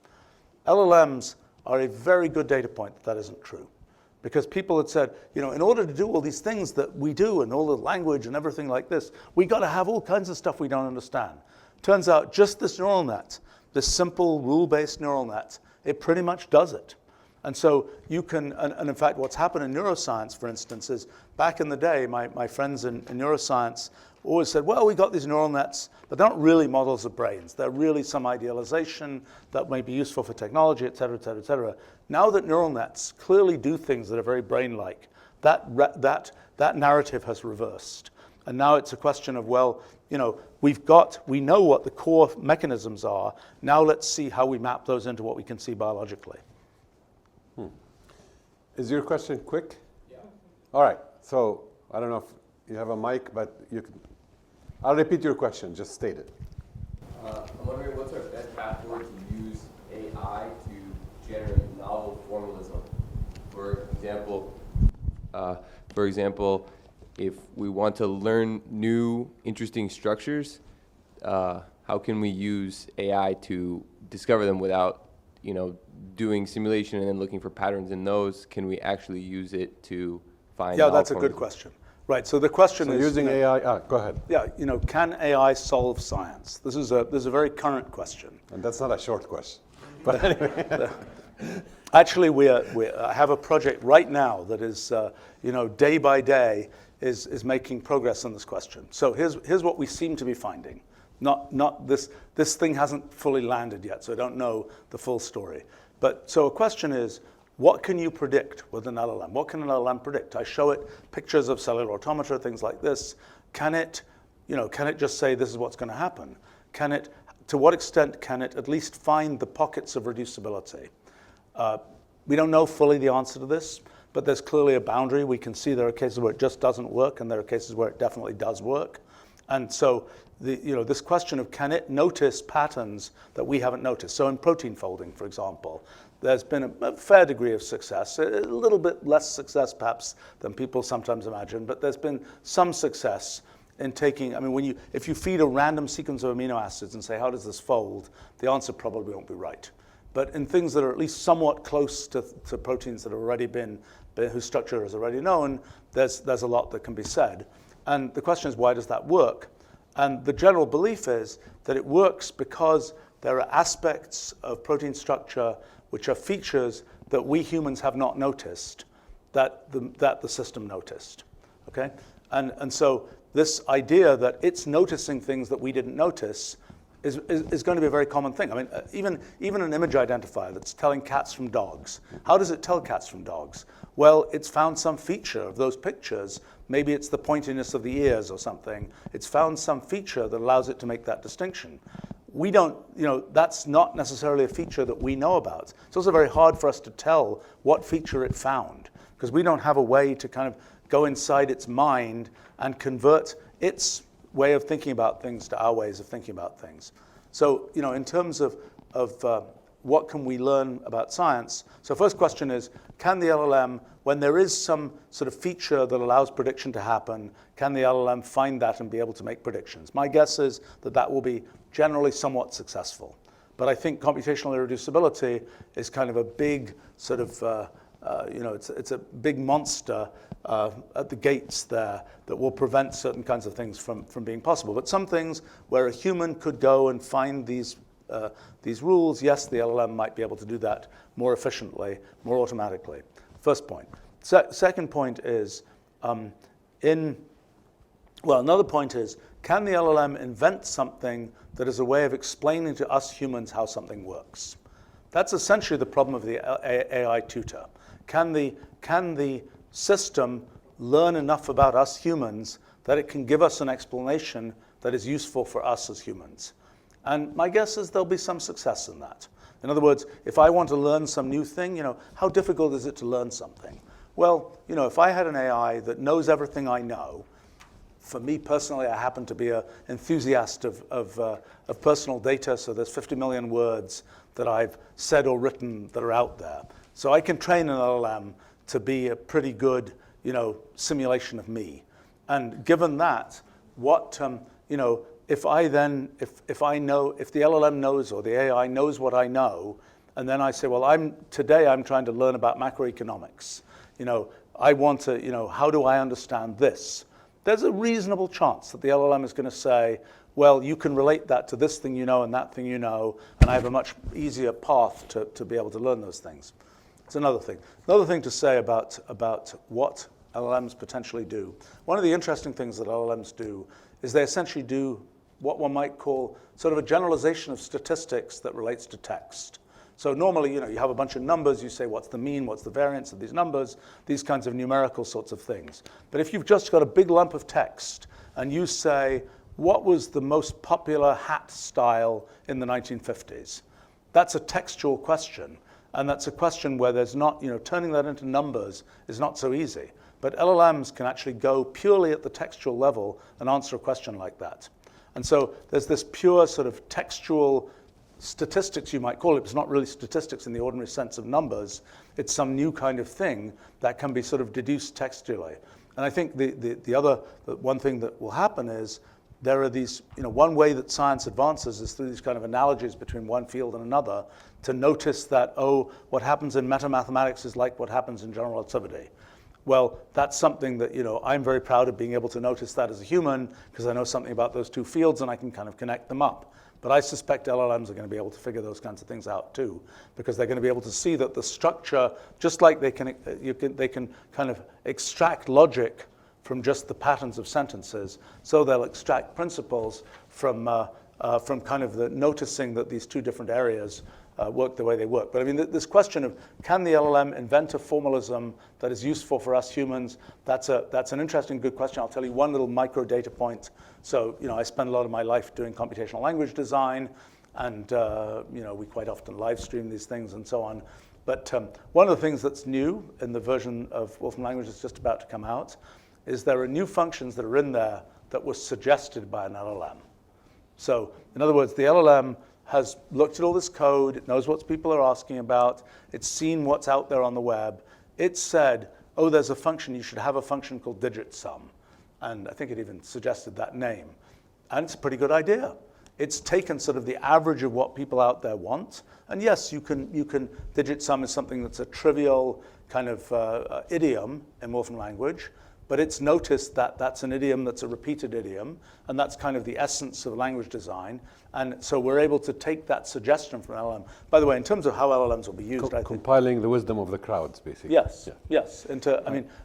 LLMs are a very good data point that isn't true. Because people had said, in order to do all these things that we do and all the language and everything like this, we got to have all kinds of stuff we don't understand. Turns out just this neural net, this simple rule-based neural net, it pretty much does it. And so you can, and in fact, what's happened in neuroscience, for instance, is back in the day, my friends in neuroscience always said, well, we got these neural nets, but they're not really models of brains. They're really some idealization that may be useful for technology, et cetera, et cetera, et cetera. Now that neural nets clearly do things that are very brain-like, that narrative has reversed. And now it's a question of, well, we know what the core mechanisms are. Now let's see how we map those into what we can see biologically. Is your question quick? Yeah. All right. So I don't know if you have a mic, but you can. I'll repeat your question. Just state it. I'm wondering what's our best path forward to use AI to generate novel formalism. For example, if we want to learn new, interesting structures, how can we use AI to discover them without, doing simulation and then looking for patterns in those? Can we actually use it to find? Yeah, that's a good question. Right. So the question is using AI. Go ahead. Yeah. Can AI solve science? This is a very current question. And that's not a short question. But anyway. Actually, I have a project right now that is, day by day is making progress on this question. So here's what we seem to be finding. Not this thing hasn't fully landed yet, so I don't know the full story. But so a question is, what can you predict with an LLM? What can an LLM predict? I show it pictures of cellular automata, things like this. Can it just say this is what's going to happen? To what extent can it at least find the pockets of reducibility? We don't know fully the answer to this, but there's clearly a boundary. We can see there are cases where it just doesn't work, and there are cases where it definitely does work. And so this question of can it notice patterns that we haven't noticed? So in protein folding, for example, there's been a fair degree of success, a little bit less success perhaps than people sometimes imagine, but there's been some success in taking, if you feed a random sequence of amino acids and say, how does this fold? The answer probably won't be right. But in things that are at least somewhat close to proteins that have already whose structure is already known, there's a lot that can be said. And the question is, why does that work? And the general belief is that it works because there are aspects of protein structure which are features that we humans have not noticed, that the system noticed. Okay? And so this idea that it's noticing things that we didn't notice is going to be a very common thing. Even an image identifier that's telling cats from dogs. How does it tell cats from dogs? Well, it's found some feature of those pictures. Maybe it's the pointiness of the ears or something. It's found some feature that allows it to make that distinction. we don't, that's not necessarily a feature that we know about. It's also very hard for us to tell what feature it found, because we don't have a way to kind of go inside its mind and convert its way of thinking about things to our ways of thinking about things. So, in terms of what can we learn about science? So first question is, can the LLM, when there is some sort of feature that allows prediction to happen, can the LLM find that and be able to make predictions? My guess is that that will be generally somewhat successful. But I think computational irreducibility is kind of a big sort of, it's a big monster at the gates there that will prevent certain kinds of things from being possible. But some things where a human could go and find these rules, yes, the LLM might be able to do that more efficiently, more automatically. First point. Second point is, another point is, can the LLM invent something that is a way of explaining to us humans how something works? That's essentially the problem of the AI tutor. Can the system learn enough about us humans that it can give us an explanation that is useful for us as humans? And my guess is there'll be some success in that. In other words, if I want to learn some new thing, how difficult is it to learn something? Well, if I had an AI that knows everything I know, for me personally, I happen to be an enthusiast of personal data, so there's 50 million words that I've said or written that are out there. So I can train an LLM to be a pretty good, simulation of me. And given that, what, if the LLM knows or the AI knows what I know, and then I say, well, today I'm trying to learn about macroeconomics. I want to, how do I understand this? There's a reasonable chance that the LLM is going to say, well, you can relate that to this thing you know and that thing you know, and I have a much easier path to be able to learn those things. It's another thing. Another thing to say about what LLMs potentially do. One of the interesting things that LLMs do is they essentially do what one might call sort of a generalization of statistics that relates to text. So normally, you have a bunch of numbers, you say what's the mean, what's the variance of these numbers, these kinds of numerical sorts of things. But if you've just got a big lump of text and you say, what was the most popular hat style in the 1950s? That's a textual question. And that's a question where there's not, turning that into numbers is not so easy. But LLMs can actually go purely at the textual level and answer a question like that. And so there's this pure sort of textual statistics, you might call it. It's not really statistics in the ordinary sense of numbers. It's some new kind of thing that can be sort of deduced textually. And I think the one thing that will happen is there are these, one way that science advances is through these kind of analogies between one field and another to notice that, what happens in mathematics is like what happens in general relativity. Well, that's something that, I'm very proud of being able to notice that as a human because I know something about those two fields and I can kind of connect them up. But I suspect LLMs are going to be able to figure those kinds of things out too, because they're going to be able to see that the structure, just like they can kind of extract logic from just the patterns of sentences, so they'll extract principles from kind of the noticing that these two different areas work the way they work. But I mean, this question of can the LLM invent a formalism that is useful for us humans, that's an interesting, good question. I'll tell you one little micro data point. So, I spend a lot of my life doing computational language design, and we quite often live stream these things and so on. But one of the things that's new in the version of Wolfram Language that's just about to come out is there are new functions that are in there that were suggested by an LLM. So, in other words, the LLM has looked at all this code, it knows what people are asking about, it's seen what's out there on the web. It said, there's a function, you should have a function called digit sum. And I think it even suggested that name. And it's a pretty good idea. It's taken sort of the average of what people out there want. And yes, you can digit sum is something that's a trivial kind of idiom in Wolfram Language. But it's noticed that that's an idiom that's a repeated idiom, and that's kind of the essence of language design. And so we're able to take that suggestion from LLM. By the way, in terms of how LLMs will be used, I think compiling the wisdom of the crowds, basically. Yes, yeah. Yes.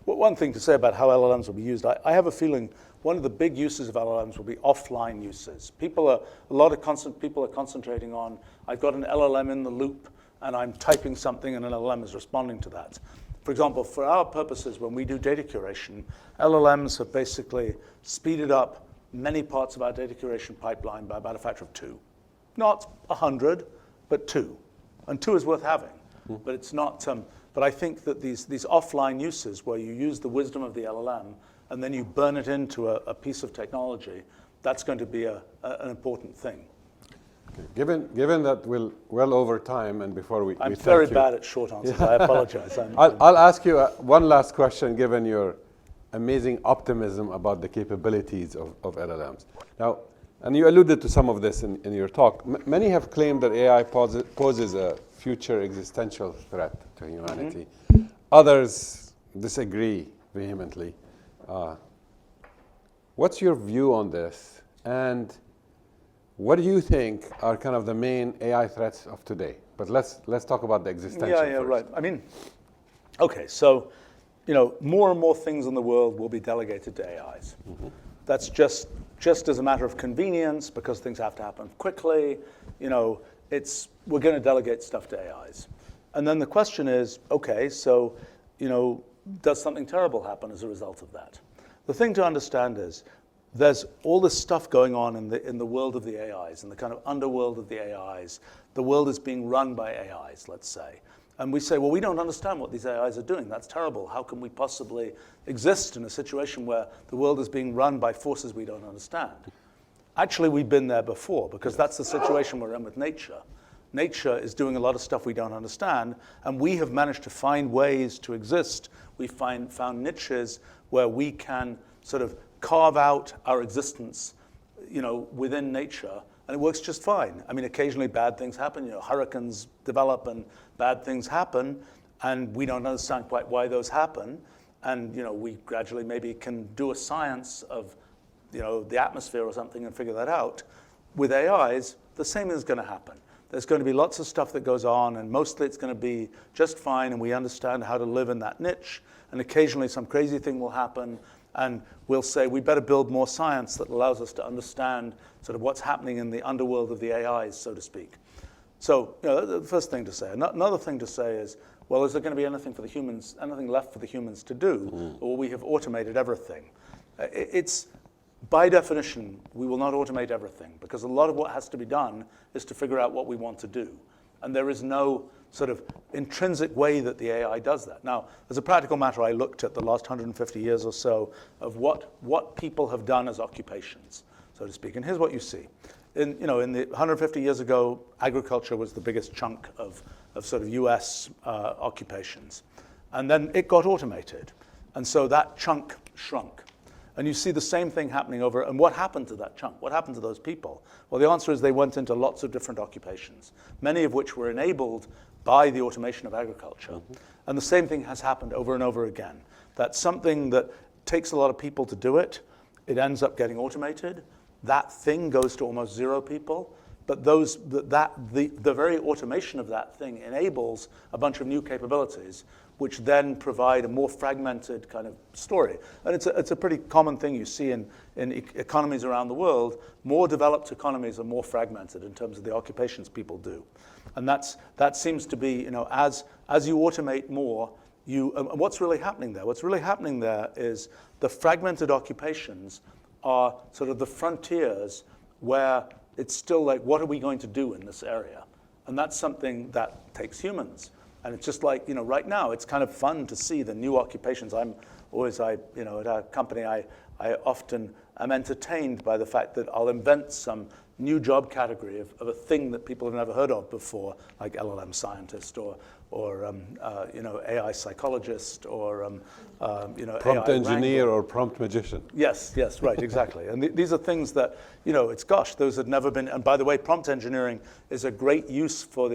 One thing to say about how LLMs will be used, I have a feeling one of the big uses of LLMs will be offline uses. People are concentrating on, I've got an LLM in the loop, and I'm typing something, and an LLM is responding to that. For example, for our purposes, when we do data curation, LLMs have basically speeded up many parts of our data curation pipeline by about a factor of 2. not 100, but 2. And 2 is worth having. But it's not, but I think that these offline uses where you use the wisdom of the LLM and then you burn it into a piece of technology, that's going to be an important thing. Okay. Given that we're well over time, and before we I'm thank very you, bad at short answers. I apologize. I'll ask you one last question, given your amazing optimism about the capabilities of LLMs. Now, and you alluded to some of this in your talk. Many have claimed that AI poses a future existential threat to humanity. Others disagree vehemently. What's your view on this? And what do you think are kind of the main AI threats of today? But let's talk about the existential first. Right. I mean, okay, so, more and more things in the world will be delegated to AIs. That's just as a matter of convenience, because things have to happen quickly. We're going to delegate stuff to AIs. And then the question is, okay, so, does something terrible happen as a result of that? The thing to understand is there's all this stuff going on in the world of the AIs, in the kind of underworld of the AIs. The world is being run by AIs, let's say. And we say, well, we don't understand what these AIs are doing. That's terrible. How can we possibly exist in a situation where the world is being run by forces we don't understand? Actually, we've been there before, because that's the situation we're in with nature. Nature is doing a lot of stuff we don't understand, and we have managed to find ways to exist. We found niches where we can sort of carve out our existence, within nature, and it works just fine. I mean, occasionally bad things happen. Hurricanes develop and bad things happen, and we don't understand quite why those happen. And we gradually maybe can do a science of the atmosphere or something and figure that out. With AIs, the same is going to happen. There's going to be lots of stuff that goes on, and mostly it's going to be just fine, and we understand how to live in that niche. And occasionally some crazy thing will happen, and we'll say we better build more science that allows us to understand sort of what's happening in the underworld of the AIs, so to speak. So the first thing to say. Another thing to say is, well, is there going to be anything left for the humans to do, or we have automated everything? It's by definition, we will not automate everything, because a lot of what has to be done is to figure out what we want to do. And there is no sort of intrinsic way that the AI does that. Now, as a practical matter, I looked at the last 150 years or so of what people have done as occupations, so to speak. And here's what you see. In the 150 years ago, agriculture was the biggest chunk of sort of US occupations. And then it got automated. And so that chunk shrunk. And you see the same thing happening over, and what happened to that chunk? What happened to those people? Well, the answer is they went into lots of different occupations, many of which were enabled by the automation of agriculture. And the same thing has happened over and over again. That's something that takes a lot of people to do it. It ends up getting automated. That thing goes to almost zero people. But the very automation of that thing enables a bunch of new capabilities, which then provide a more fragmented kind of story. And it's a pretty common thing you see in economies around the world. More developed economies are more fragmented in terms of the occupations people do. And that seems to be, as you automate more, and what's really happening there? What's really happening there is the fragmented occupations are sort of the frontiers where it's still like, what are we going to do in this area? And that's something that takes humans. And it's just like, right now, it's kind of fun to see the new occupations. At our company, I often am entertained by the fact that I'll invent some new job category of a thing that people have never heard of before, like LLM scientist or AI psychologist or prompt AI engineer wrangler. or prompt magician. Yes, right, exactly. And these are things that, those had never been, and by the way, prompt engineering is a great use for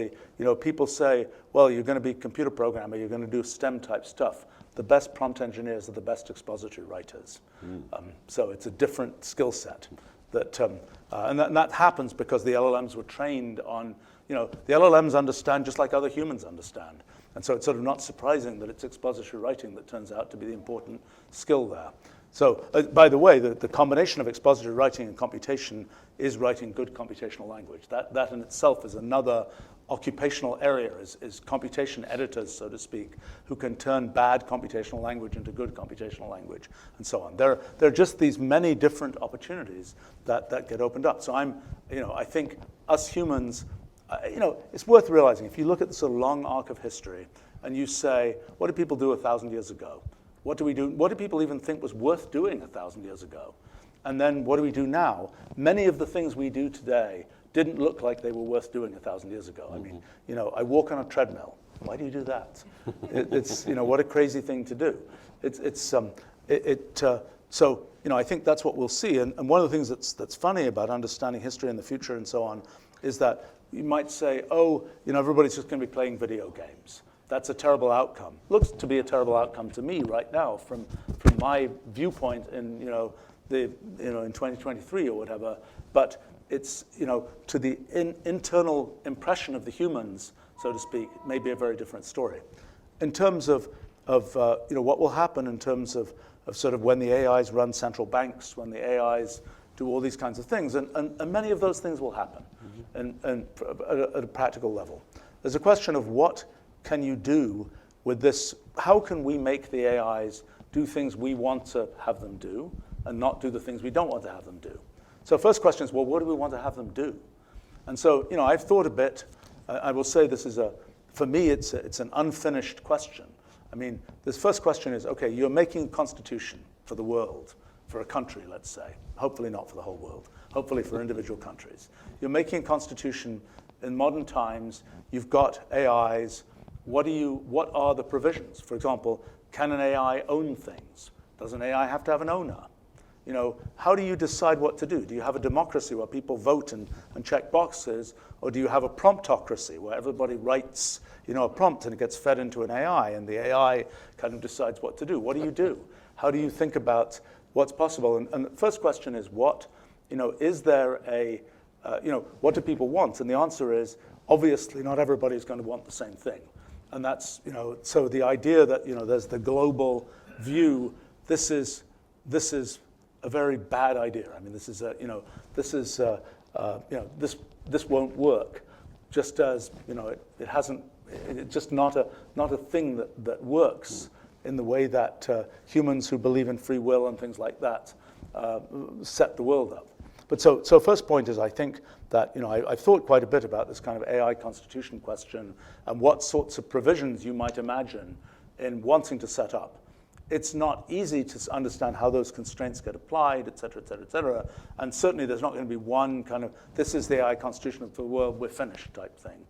people say, well, you're going to be a computer programmer, you're going to do STEM type stuff. The best prompt engineers are the best expository writers. So it's a different skill set. And that happens because the LLMs were trained on, the LLMs understand just like other humans understand. And so it's sort of not surprising that it's expository writing that turns out to be the important skill there. So, by the way, the combination of expository writing and computation is writing good computational language. That in itself is another occupational area, is computation editors, so to speak, who can turn bad computational language into good computational language, and so on. There are just these many different opportunities that get opened up. So I think us humans, it's worth realizing, if you look at the sort of long arc of history, and you say, what did people do 1,000 years ago? What do we do? What do people even think was worth doing 1,000 years ago? And then what do we do now? Many of the things we do today didn't look like they were worth doing 1,000 years ago. I mean, I walk on a treadmill. Why do you do that? It's what a crazy thing to do. So I think that's what we'll see. And one of the things that's funny about understanding history and the future and so on is that you might say, everybody's just going to be playing video games. That's a terrible outcome. Looks to be a terrible outcome to me right now from my viewpoint in in 2023 or whatever. But it's to the internal impression of the humans, so to speak, may be a very different story. In terms of what will happen in terms of sort of when the AIs run central banks, when the AIs do all these kinds of things, and many of those things will happen, and at a practical level. There's a question of what can you do with this? How can we make the AIs do things we want to have them do and not do the things we don't want to have them do? So first question is, well, what do we want to have them do? And so, I've thought a bit. I will say this is for me, it's an unfinished question. I mean, this first question is, okay, you're making a constitution for the world, for a country, let's say. Hopefully not for the whole world. Hopefully for individual countries. You're making a constitution in modern times. You've got AIs. What are the provisions? For example, can an AI own things? Does an AI have to have an owner? How do you decide what to do? Do you have a democracy where people vote and check boxes, or do you have a promptocracy where everybody writes, a prompt and it gets fed into an AI and the AI kind of decides what to do? What do you do? How do you think about what's possible? And the first question is is there what do people want? And the answer is, obviously, not everybody is going to want the same thing. And that's, so the idea that, there's the global view, this is a very bad idea. I mean, this won't work. Just as, it's just not a thing that works in the way that humans who believe in free will and things like that set the world up. But so first point is, I think that I've thought quite a bit about this kind of AI constitution question and what sorts of provisions you might imagine in wanting to set up. It's not easy to understand how those constraints get applied, et cetera, et cetera, et cetera. And certainly there's not going to be one kind of, this is the AI constitution of the world, we're finished type thing.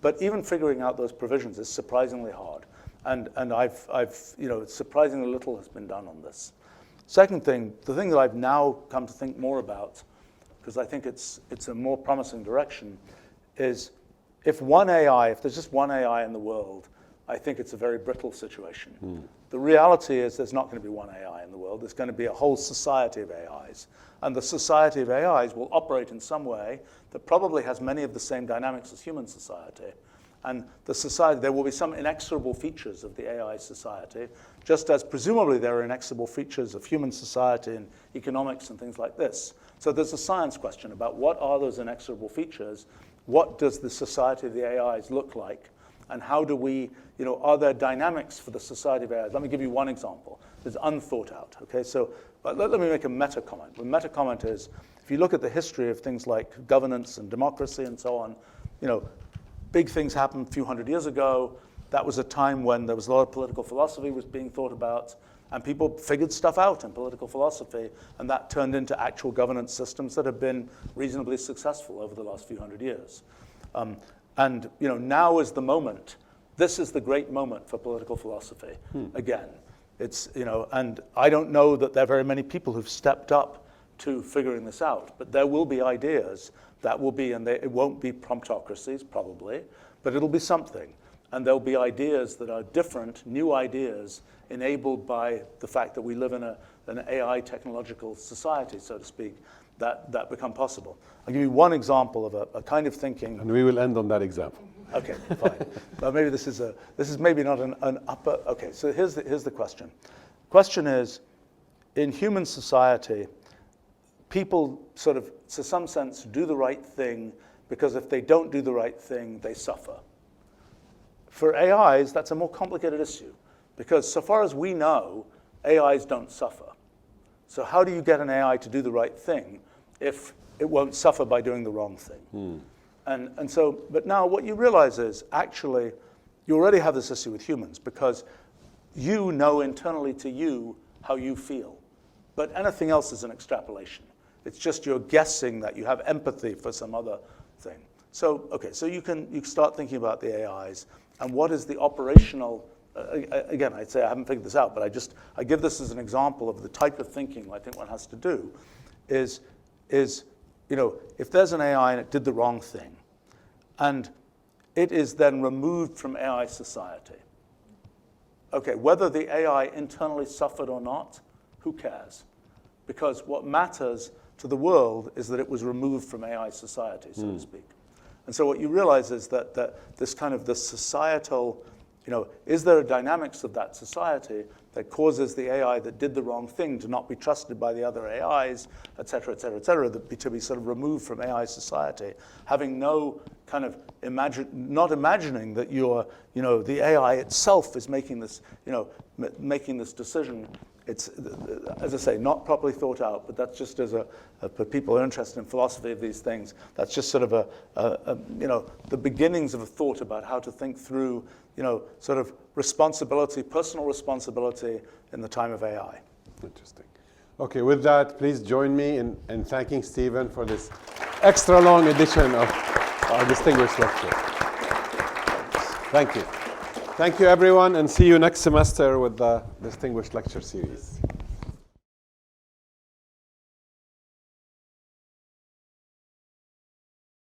But even figuring out those provisions is surprisingly hard. And I've surprisingly little has been done on this. Second thing, the thing that I've now come to think more about, because I think it's a more promising direction, is if there's just one AI in the world, I think it's a very brittle situation. The reality is there's not going to be one AI in the world. There's going to be a whole society of AIs. And the society of AIs will operate in some way that probably has many of the same dynamics as human society. And the society, there will be some inexorable features of the AI society, just as presumably there are inexorable features of human society and economics and things like this. So there's a science question about what are those inexorable features, what does the society of the AIs look like, and how do we, are there dynamics for the society of AIs? Let me give you one example that's unthought out, okay? So let me make a meta comment. The meta comment is, if you look at the history of things like governance and democracy and so on, big things happened a few hundred years ago. That was a time when there was a lot of political philosophy was being thought about, and people figured stuff out in political philosophy, and that turned into actual governance systems that have been reasonably successful over the last few hundred years. And now is the moment. This is the great moment for political philosophy. Again, it's and I don't know that there are very many people who've stepped up to figuring this out, but there will be ideas that will be, and it won't be promptocracies probably, but it'll be something. And there'll be ideas that are different, new ideas, enabled by the fact that we live in an AI technological society, so to speak, that become possible. I'll give you one example of a kind of thinking. And we will end on that example. Okay, fine. But maybe this is maybe not an upper. Okay, so here's the question. Question is, in human society, people sort of, to some sense, do the right thing because if they don't do the right thing, they suffer. For AIs, that's a more complicated issue because so far as we know, AIs don't suffer. So how do you get an AI to do the right thing if it won't suffer by doing the wrong thing? And so, but now what you realize is actually you already have this issue with humans because you know internally to you how you feel. But anything else is an extrapolation. It's just you're guessing that you have empathy for some other thing. So, okay, so you can start thinking about the AIs and what is the operational, again, I'd say I haven't figured this out, but I give this as an example of the type of thinking I think one has to do is if there's an AI and it did the wrong thing, and it is then removed from AI society. Okay, whether the AI internally suffered or not, who cares? Because what matters to the world is that it was removed from AI society, so to speak. And so what you realize is that this kind of the societal, is there a dynamics of that society that causes the AI that did the wrong thing to not be trusted by the other AIs, et cetera, to be sort of removed from AI society, having no kind of not imagining that the AI itself is making this, making this decision. It's, as I say, not properly thought out, but that's just for people who are interested in philosophy of these things, that's just sort of the beginnings of a thought about how to think through, sort of responsibility, personal responsibility in the time of AI. Interesting. Okay, with that, please join me in thanking Stephen for this extra long edition of our distinguished lecture. Thank you. Thank you, everyone, and see you next semester with the distinguished lecture series.